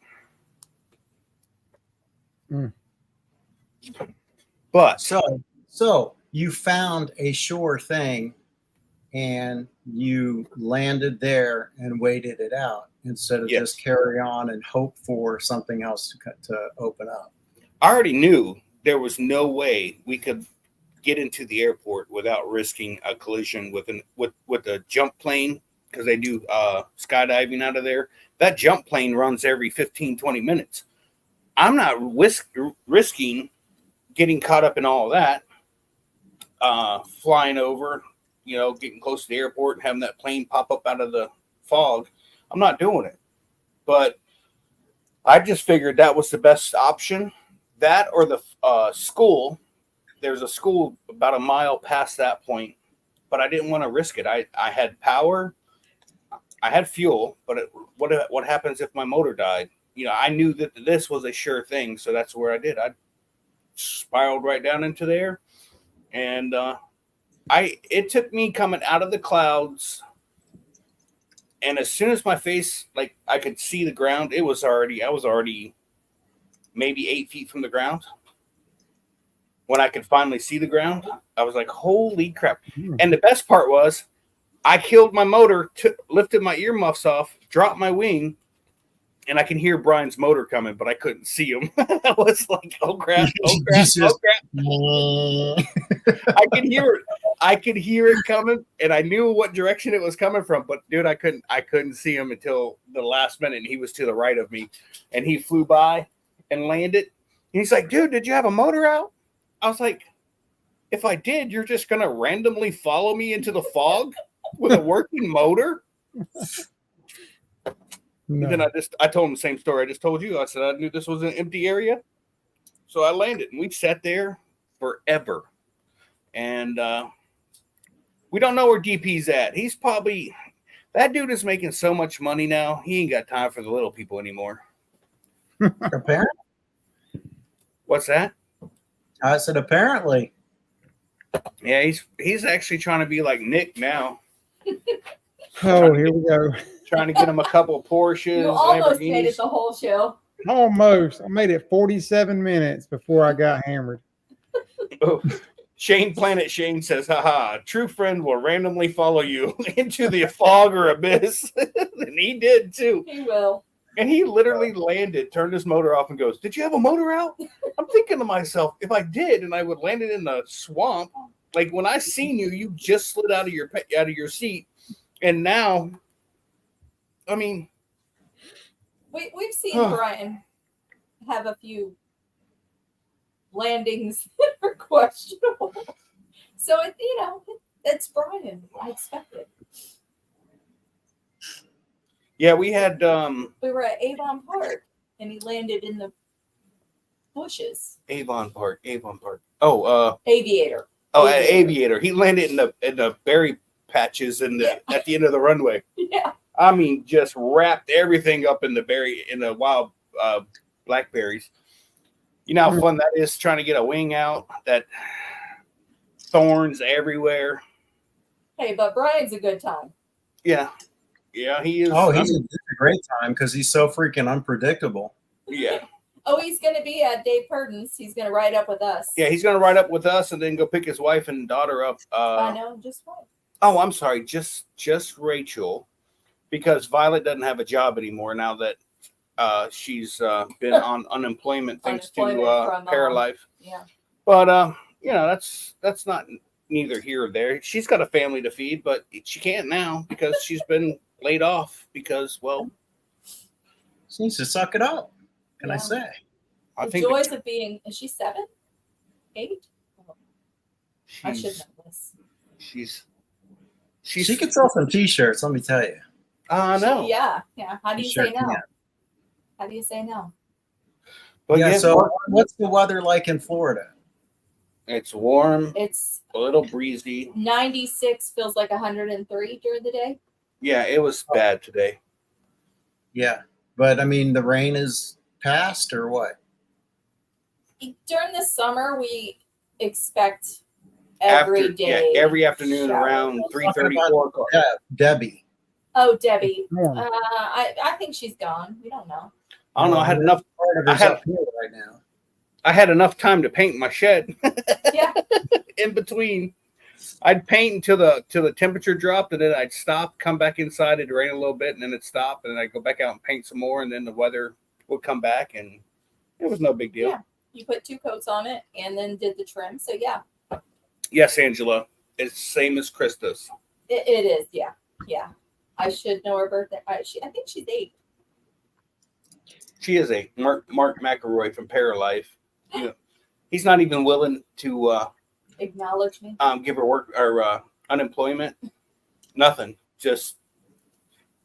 Mm. But So you found a sure thing, and you landed there and waited it out instead of Yes. just carry on and hope for something else to open up. I already knew there was no way we could get into the airport without risking a collision with a jump plane, because they do skydiving out of there. That jump plane runs every 15, 20 minutes. I'm not risking getting caught up in all of that, flying over, getting close to the airport and having that plane pop up out of the fog. I'm not doing it. But I just figured that was the best option. That or the school. There's a school about a mile past that point, but I didn't want to risk it. I had power, I had fuel, but what happens if my motor died? I knew that this was a sure thing, so that's where I did. I spiraled right down into there, and it took me coming out of the clouds, and as soon as my face, like, I could see the ground, I was already maybe 8 feet from the ground. When I could finally see the ground, I was like, holy crap. And the best part was I killed my motor, lifted my earmuffs off, dropped my wing, and I can hear Brian's motor coming, but I couldn't see him. I was like, oh crap, oh crap, oh crap. I could hear it coming, and I knew what direction it was coming from, but dude, I couldn't see him until the last minute, and he was to the right of me, and he flew by and landed. And he's like, dude, did you have a motor out? I was like, if I did, you're just going to randomly follow me into the fog with a working motor? No. And then I told him the same story I just told you. I said, I knew this was an empty area. So I landed, and we sat there forever. And we don't know where DP's at. He's probably, that dude is making so much money now. He ain't got time for the little people anymore. Apparently. What's that? I said, apparently. Yeah, he's actually trying to be like Nick now. Oh, here we go. Trying to get him a couple of Porsches. You almost made it the whole show. Almost. I made it 47 minutes before I got hammered. Oh, Shane says, haha, true friend will randomly follow you into the fog or abyss. And he did too. He will. And he literally landed, turned his motor off, and goes, did you have a motor out? I'm thinking to myself, if I did and I would land it in the swamp, like when I seen you, you just slid out of your seat. And now, I mean, we've seen Brian have a few landings that are questionable. So it's Brian. I expect it. Yeah, we had we were at Avon Park and he landed in the bushes. Avon Park. Oh, Aviator. Oh, at Aviator. He landed in the berry patches at the end of the runway. Yeah. I mean, just wrapped everything up in the wild blackberries. You know how fun that is, trying to get a wing out, that thorns everywhere. Hey, but Brian's a good time. Yeah. Yeah, he is. Oh, he's a great time because he's so freaking unpredictable. Yeah. Oh, he's going to be at Dave Purden's. He's going to ride up with us. Yeah, he's going to ride up with us and then go pick his wife and daughter up. I know, just one. Oh, I'm sorry, just Rachel, because Violet doesn't have a job anymore now that she's been on unemployment thanks to Paralife. Yeah. But that's not neither here or there. She's got a family to feed, but she can't now because she's been laid off because, well, she needs to suck it up. Can I say? I The think joys of being, is she 7? 8? Oh, I should know this. She could sell some t-shirts, let me tell you. I know. Yeah. How do you say no? Can. How do you say no? But yeah, so what's the weather like in Florida? It's warm, It's a little breezy. 96, feels like 103 during the day. Yeah, it was bad today. Yeah, but I mean, the rain is past or what? During the summer, we expect every day. every afternoon shower. around 3:30, Talking about 4 o'clock. Debbie. Oh, Debbie. Warm. I think she's gone. We don't know. I don't know. I had enough. Part of I her's had- up here right now. I had enough time to paint my shed. Yeah. In between, I'd paint until the temperature dropped, and then I'd stop, come back inside. It'd rain a little bit, and then it'd stop, and then I'd go back out and paint some more, and then the weather would come back, and it was no big deal. Yeah. You put 2 coats on it and then did the trim. So yeah, Yes, Angela, it's same as Krista's. it is. Yeah. Yeah. I should know her birthday. I think she's 8. She is a Mark McElroy from Paralife. You know, he's not even willing to Acknowledge me. give her work or unemployment. Nothing. Just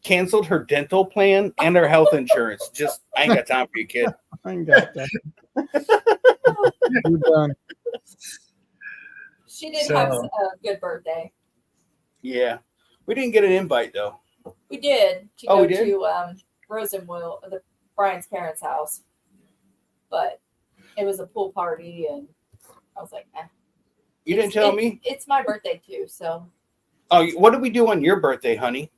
canceled her dental plan and her health insurance. Just I ain't got time for you, kid. I ain't got that. You're done. She did So- have a good birthday. Yeah, we didn't get an invite though. We did to Oh, go we did? to Rosenwil, Brian's parents' house, but it was a pool party, and I was like, eh. You didn't tell me. It's my birthday too, so Oh, what did we do on your birthday, honey?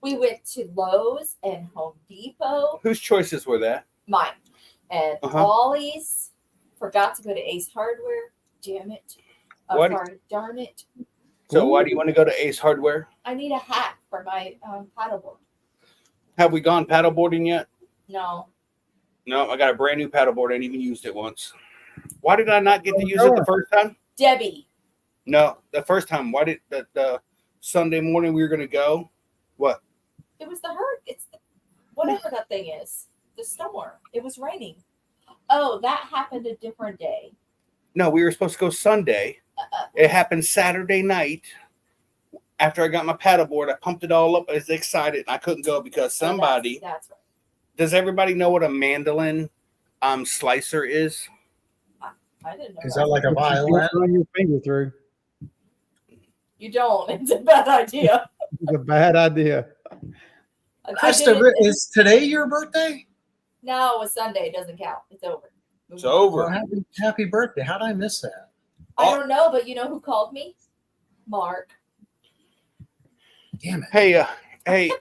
we went to Lowe's and Home Depot. Whose choices were that? Mine and Uh-huh. Wally's. Forgot to go to Ace Hardware. Damn it! What? Sorry, darn it! So why do you want to go to Ace Hardware? I need a hat for my paddleboard. Have we gone paddleboarding yet? No, No, I got a brand new paddleboard. I ain't even used it once. Why did I not get to use it the first time? Debbie. No, the first time. Why did the Sunday morning we were gonna go? What? It was the hurt. It's whatever that thing is. The storm. It was raining. Oh, that happened a different day. No, we were supposed to go Sunday. It happened Saturday night. After I got my paddleboard, I pumped it all up. I was excited. I couldn't go because somebody. That's right. Does everybody know what a mandolin slicer is? I didn't know. Is that like a You violin? run your finger through. You don't. It's a bad idea. It's a bad idea. I Krista, did it- is today your birthday? No, it was Sunday. It doesn't count. It's over. It's over. Well, happy birthday. How did I miss that? I don't know, but you know who called me? Mark. Damn it. Hey,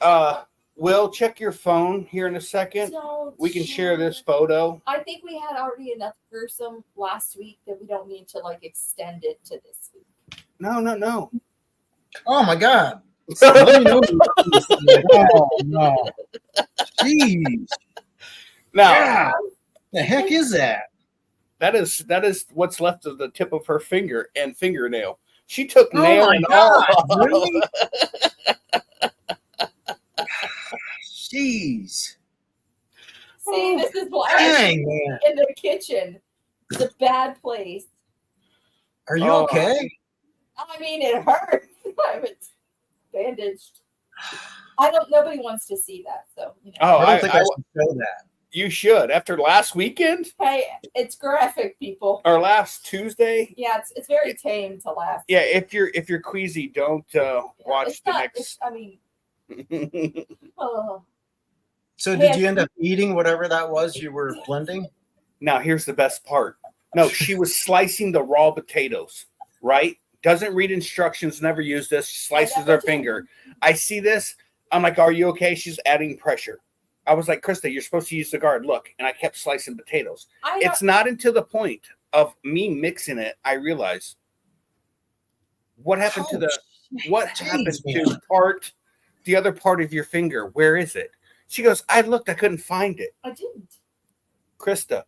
Will, check your phone here in a second. Don't We can share share. this photo. I think we had already enough gruesome last week that we don't need to like extend it to this week. No. Oh my God. Let me know. Oh, no. Jeez. Now, Yeah. The heck is that? that is what's left of the tip of her finger and fingernail. She took Oh nail my and God. all. Really? Jeez. See, this is why Dang, man. in the kitchen. It's a bad place. Are you Oh. okay? I mean, it hurts. I'm bandaged. Nobody wants to see that. So, you know. Oh, I don't think I should show that. you should. After last weekend Hey, it's graphic, people. or last Tuesday. Yeah, it's very tame to laugh. Yeah, if you're queasy, don't watch It's the not- next. I mean, oh, So Hey, did you end up eating whatever that was you were blending? Now here's the best part. No, she was slicing the raw potatoes, right? Doesn't read instructions, never use this, slices never her did. finger. I see this. I'm like, are you okay? She's adding pressure. I was like, Krista, you're supposed to use the guard. Look. And I kept slicing potatoes. I It's not until the point of me mixing it, I realize what happened to the what Jeez, happened man. to the other part of your finger. Where is it? She goes, I looked, I couldn't find it. I didn't. Krista,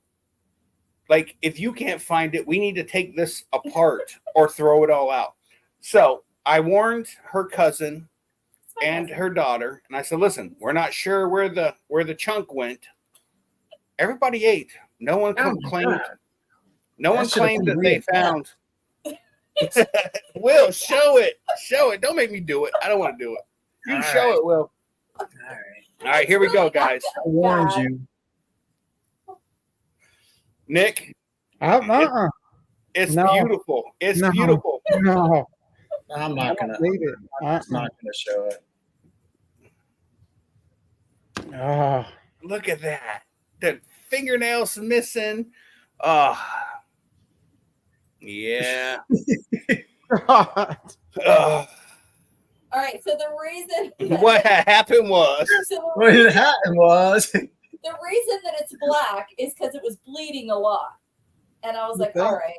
like if you can't find it, we need to take this apart or throw it all out. So I warned her cousin It's my and husband. her daughter, and I said, listen, we're not sure where the chunk went. Everybody ate. No one Oh my claimed. God. No That one should've claimed been that they real. found. Will, show it. Show it. Don't make me do it. I don't want to do it. You All show right. it, Will. All right. All right, here we go, guys. I warned Bad. you. Nick, It's No. beautiful. It's No. beautiful. No, I'm I not don't gonna. need it. I'm not gonna show it. Oh, Look at that. The fingernails missing. Oh, yeah. God. Ugh. All right. So the reason What happened was so the What reason, happened was. the reason that it's black is because it was bleeding a lot, and I was You like, think? all right,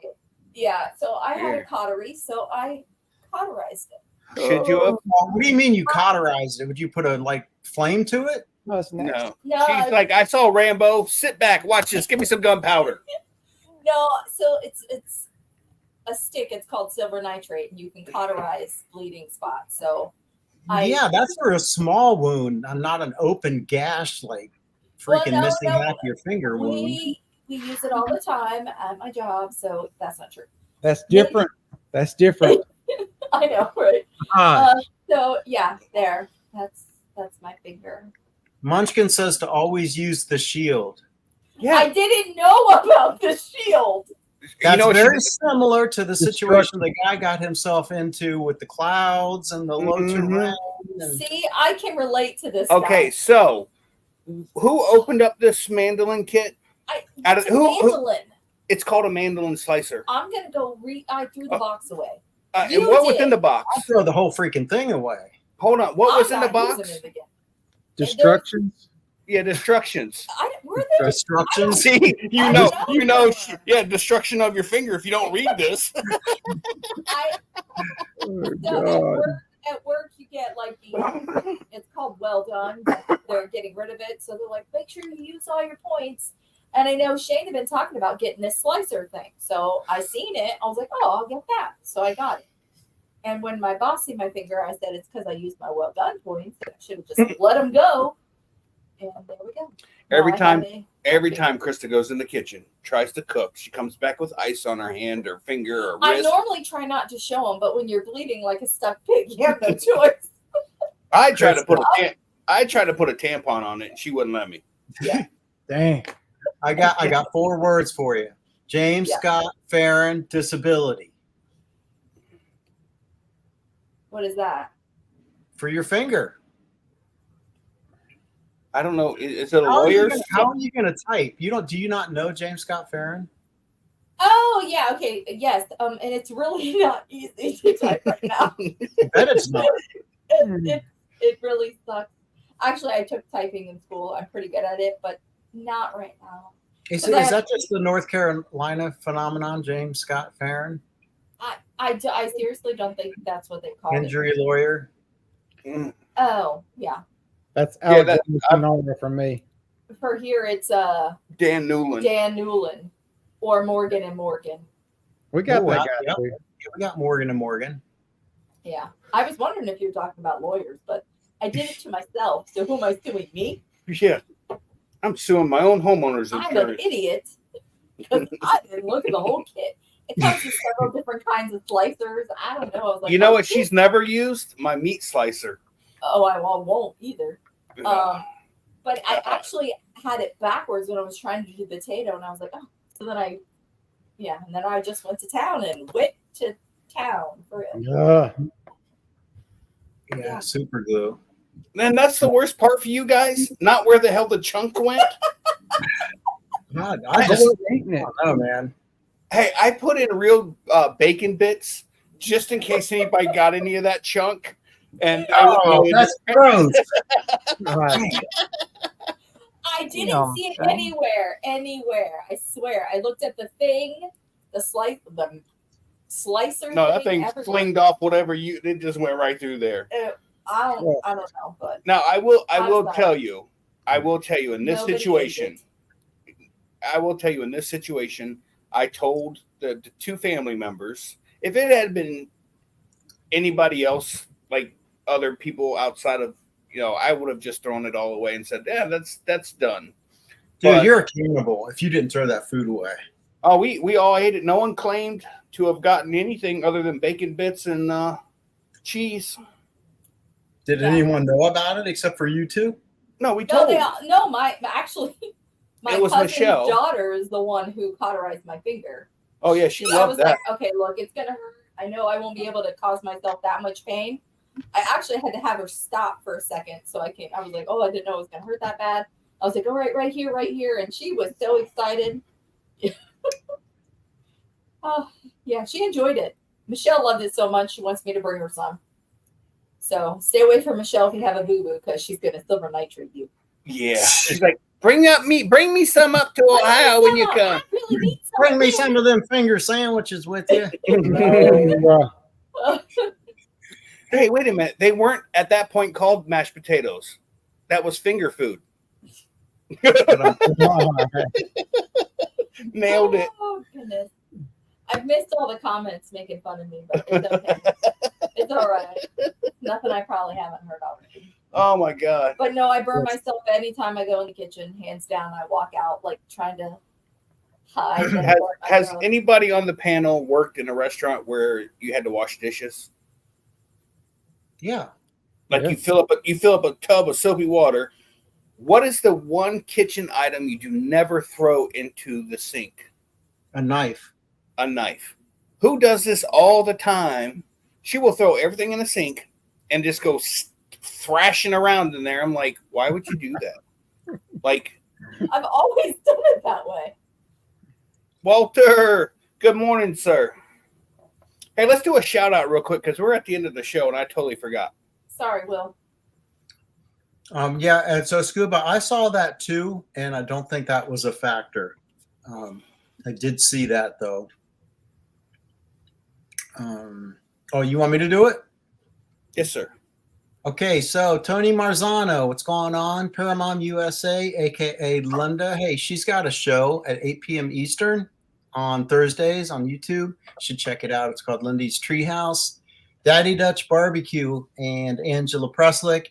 yeah. So I had Yeah. a cautery, so I cauterized it. should you have? What do you mean you cauterized it? Would you put a flame to it? No, it's next. No. No, She's like, I saw Rambo. Sit back, watch this. Give me some gunpowder. no. So it's a stick. It's called silver nitrate, and you can cauterize bleeding spots. So Yeah, that's for a small wound, not an open gash like freaking missing half your finger wound. we use it all the time at my job, so that's not true. That's different. That's different. I know, right? Gosh. So yeah, there. That's my finger. Munchkin says to always use the shield. Yeah. I didn't know about the shield. That's you know, very she- similar to the situation the guy got himself into with the clouds and the low to Mhm. round. And See, I can relate to this. okay, guy. so who opened up this mandolin kit? Out of- It's a who- mandolin. It's called a mandolin slicer. I'm gonna go I threw the box away. And You what was did. in the box? I'll throw the whole freaking thing away. Hold on. What was in the I'm not box? using it again. Destructions. Yeah, destructions. Were there? Destructions. See, I don't know. yeah, destruction of your finger if you don't read this. I, Oh, so God. at work, you get like it's called well done. They're getting rid of it, so they're like, make sure you use all your points. And I know Shane had been talking about getting this slicer thing, so I seen it. I was like, oh, I'll get that. So I got it. And when my boss seen my finger, I said it's because I used my well done points. I should have just let them go. And there we go. Every Now I time- have a- Every time Krista goes in the kitchen, tries to cook, she comes back with ice on her hand or finger or I wrist. normally try not to show them, but when you're bleeding like a stuck pig, you have no choice. I tried to put a tampon on it, and she wouldn't let me. Dang. I got 4 words for you. James Yeah. Scott Farron, disability. What is that? For your finger. I don't know. Is it a lawyer's? How are you gonna type? Do you not know James Scott Farron? Oh yeah, okay, yes. And it's really not easy to type right now. I bet it's not. It really sucks. Actually, I took typing in school. I'm pretty good at it, but not right now. Is that just the North Carolina phenomenon, James Scott Farron? I seriously don't think that's what they call Injury lawyer? Mm. it. Oh yeah. That's Yeah, that- Alexander Sonora for me. For here, it's Dan Newland. Dan Newland or Morgan and Morgan. We got Oh, that wow. guy. Yep. too. Yeah, we got Morgan and Morgan. Yeah, I was wondering if you were talking about lawyers, but I did it to myself. So who am I suing? Me? Yeah. I'm suing my own homeowner's I'm an insurance. idiot because I didn't look at the whole kit. It comes with several different kinds of slicers. I don't know. I was like, You know oh, what she's never used? My meat slicer. Oh, I won't either. But I actually had it backwards when I was trying to do the potato, and I was like, oh. So then and then I just went to town and went to town for real. Yeah, super glue. And that's the worst part for you guys? Not where the hell the chunk went? God, I I was eating it. don't know, man. Hey, I put in real bacon bits just in case anybody got any of that chunk. And That's gross. Right. I didn't see it anywhere. I swear. I looked at the thing, the slicer. no, that thing everything. flinged off whatever it just went right through there. I don't know, but Now I will sorry. tell you in this Nobody situation. did I will tell you in this situation, I told the 2 family members, if it had been anybody else, like other people outside of, I would have just thrown it all away and said, yeah, that's done. Dude, But- you're a cannibal if you didn't throw that food away. Oh, we all ate it. No one claimed to have gotten anything other than bacon bits and cheese. Did Yeah. anyone know about it except for you two? No, we No, told. my actually My It was cousin's Michelle. daughter is the one who cauterized my finger. Oh yeah, she I loved was that. like, okay, look, it's gonna hurt. I know I won't be able to cause myself that much pain. I actually had to have her stop for a second, so I was like, oh, I didn't know it was gonna hurt that bad. I was like, all right, right here, and she was so excited. Oh, yeah, she enjoyed it. Michelle loved it so much, she wants me to bring her some. So stay away from Michelle if you have a boo-boo, because she's gonna silver nitrate you. Yeah, she's like, bring me some up to Ohio when you come. I really need some. Bring me some of them finger sandwiches with you. Yeah. Hey, wait a minute. They weren't at that point called mashed potatoes. That was finger food. Nailed it. Oh goodness. I've missed all the comments making fun of me, but it's okay. It's all right. Nothing I probably haven't heard already. Oh my God. But no, I burn myself anytime I go in the kitchen. Hands down, I walk out like trying to hide. Has anybody on the panel worked in a restaurant where you had to wash dishes? Yeah. Like Yeah. you fill up a tub of soapy water. What is the one kitchen item you do never throw into the sink? A knife. A knife. Who does this all the time? She will throw everything in the sink and just go thrashing around in there. I'm like, why would you do that? Like, I've always done it that way. Walter, good morning, sir. Hey, let's do a shout out real quick because we're at the end of the show and I totally forgot. Sorry, Will. Yeah, and so Scuba, I saw that too, and I don't think that was a factor. I did see that though. Oh, you want me to do it? Yes, sir. Okay, so Tony Marzano, what's going on? Paramount USA, aka Linda. Hey, she's got a show at 8 p.m. Eastern on Thursdays on YouTube. You should check it out. It's called Lindy's Treehouse. Daddy Dutch Barbecue and Angela Preslick.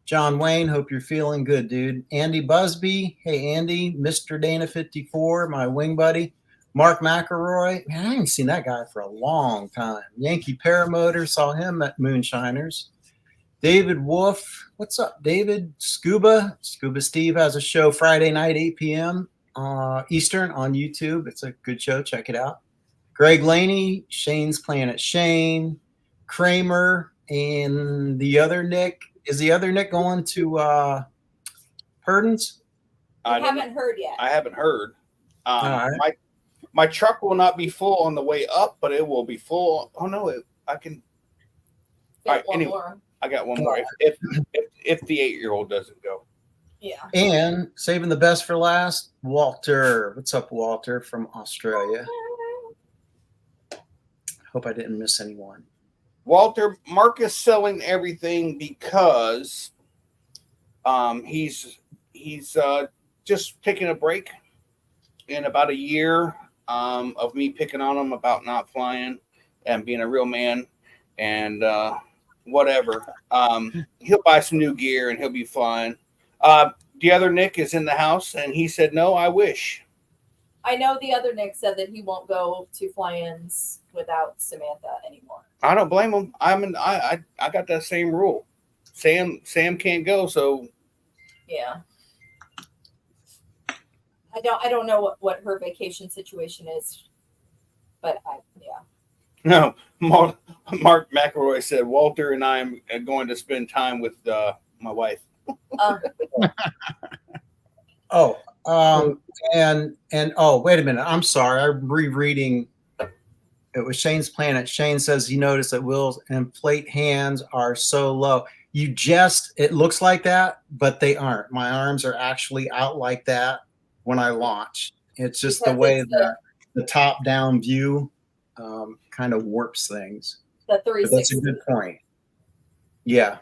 John Wayne, hope you're feeling good, dude. Andy Busby. Hey, Andy. Mr. Dana 54, my wing buddy. Mark McElroy. Man, I haven't seen that guy for a long time. Yankee Paramotor. Saw him at Moonshiners. David Wolf. What's up, David? Scuba Steve has a show Friday night, 8 p.m. Eastern on YouTube. It's a good show. Check it out. Greg Laney, Shane's Planet Shane, Kramer, and the other Nick. Is the other Nick going to Purdon's? I haven't heard yet. I haven't heard. All right. My truck will not be full on the way up, but it will be full. Oh no, I can. All right, anyway, I got one more. If the 8-year-old doesn't go. Yeah. And saving the best for last, Walter. What's up, Walter from Australia? Hope I didn't miss anyone. Walter, Mark is selling everything because he's just taking a break in about a year of me picking on him about not flying and being a real man and whatever. He'll buy some new gear and he'll be flying. The other Nick is in the house and he said, no, I wish. I know the other Nick said that he won't go to fly-ins without Samantha anymore. I don't blame him. I got that same rule. Sam can't go, so yeah. I don't know what her vacation situation is, but No, Mark McElroy said Walter and I am going to spend time with my wife. And wait a minute. I'm sorry. I'm rereading. It was Shane's Planet. Shane says he noticed that Will's inflate hands are so low. It looks like that, but they aren't. My arms are actually out like that when I launch. It's just because the way the top down view kind of warps things. The 360. That's a good point. Yeah,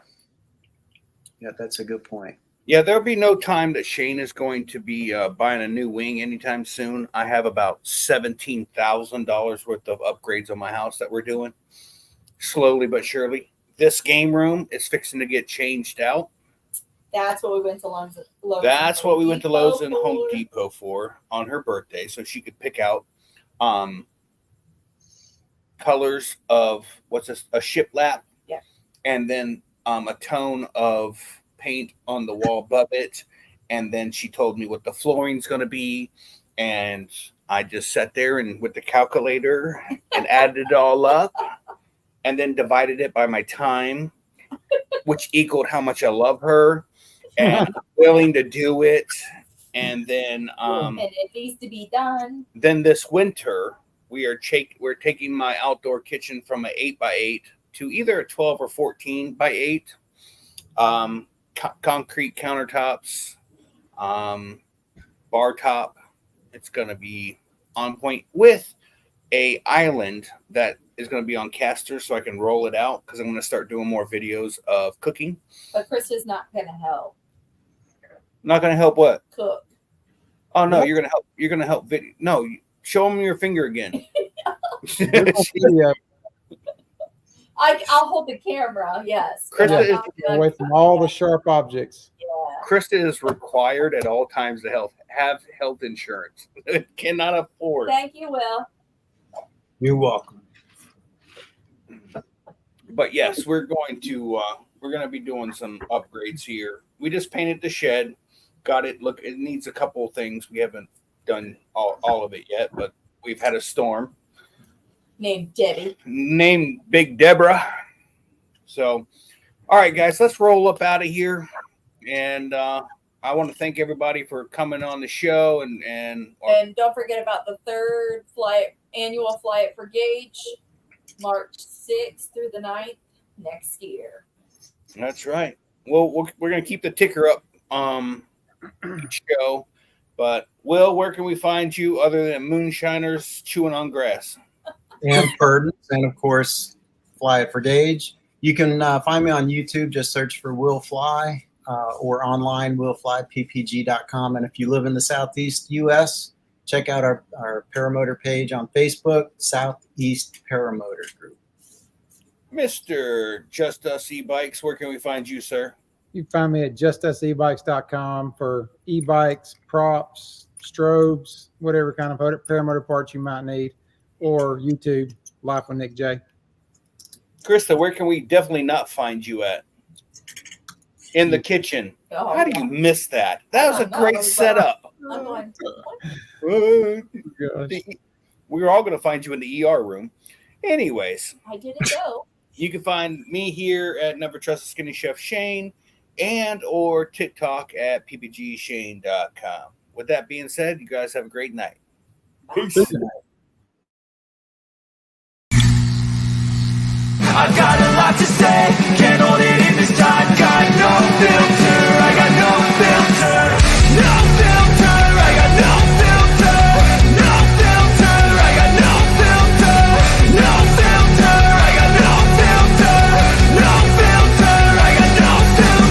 that's a good point. Yeah, there'll be no time that Shane is going to be buying a new wing anytime soon. I have about $17,000 worth of upgrades on my house that we're doing slowly but surely. This game room is fixing to get changed out. That's what we went to Lowe's. That's what we went to Lowe's and Home Depot for on her birthday, so she could pick out colors of a shiplap, yeah, and then a tone of paint on the wall above it, and then she told me what the flooring's going to be, and I just sat there and with the calculator and added it all up, and then divided it by my time, which equaled how much I love her and willing to do it. And then and it needs to be done. Then this winter we're taking my outdoor kitchen from an 8x8 to either a 12 or 14x8. Concrete countertops, bar top. It's going to be on point with a island that is going to be on casters so I can roll it out because I'm going to start doing more videos of cooking. But Chris is not going to help. Not going to help what? Cook. Oh no, you're going to help. You're going to help video. No, show them your finger again. I'll hold the camera. Yes. Krista is away from all the sharp objects. Yeah. Krista is required at all times to have health insurance. Cannot afford. Thank you, Will. You're welcome. But yes, we're going to be doing some upgrades here. We just painted the shed. Got it. Look, it needs a couple of things. We haven't done all of it yet, but we've had a storm. Named Debbie. Named Big Deborah. So, all right, guys, let's roll up out of here. And I want to thank everybody for coming on the show. And don't forget about the third annual Fly It for Gauge, March 6th through the 9th next year. That's right. Well, we're going to keep the ticker up show. But, Will, where can we find you other than moonshiners chewing on grass? And Purdens, and of course, Fly It for Gauge. You can find me on YouTube. Just search for Will Fly or online, willflyppg.com. And if you live in the Southeast U.S., check out our paramotor page on Facebook, Southeast Paramotor Group. Mr. Just Us E-Bikes, where can we find you, sir? You can find me at justusebikes.com for e-bikes, props, strobes, whatever kind of paramotor parts you might need, or YouTube, Life with Nick J. Krista, where can we definitely not find you at? In the kitchen. Oh, How do you miss that? That was a great setup. I'm going, We were all going to find you in the ER room. Anyways, I didn't go. you can find me here at Never Trust a Skinny Chef Shane and or TikTok at ppgshane.com. With that being said, you guys have a great night. Peace. I've got a lot to say, can't hold it in this time. Got no filter, I got no filter. No filter, I got no filter. No filter, I got no filter. No filter, I got no filter. No filter, I got no filter.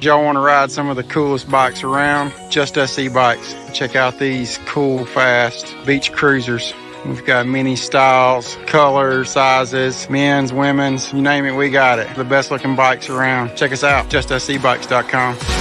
Y'all want to ride some of the coolest bikes around? Just Us E-Bikes. Check out these cool, fast beach cruisers. We've got many styles, colors, sizes, men's, women's, you name it, we got it. The best looking bikes around. Check us out, justusebikes.com.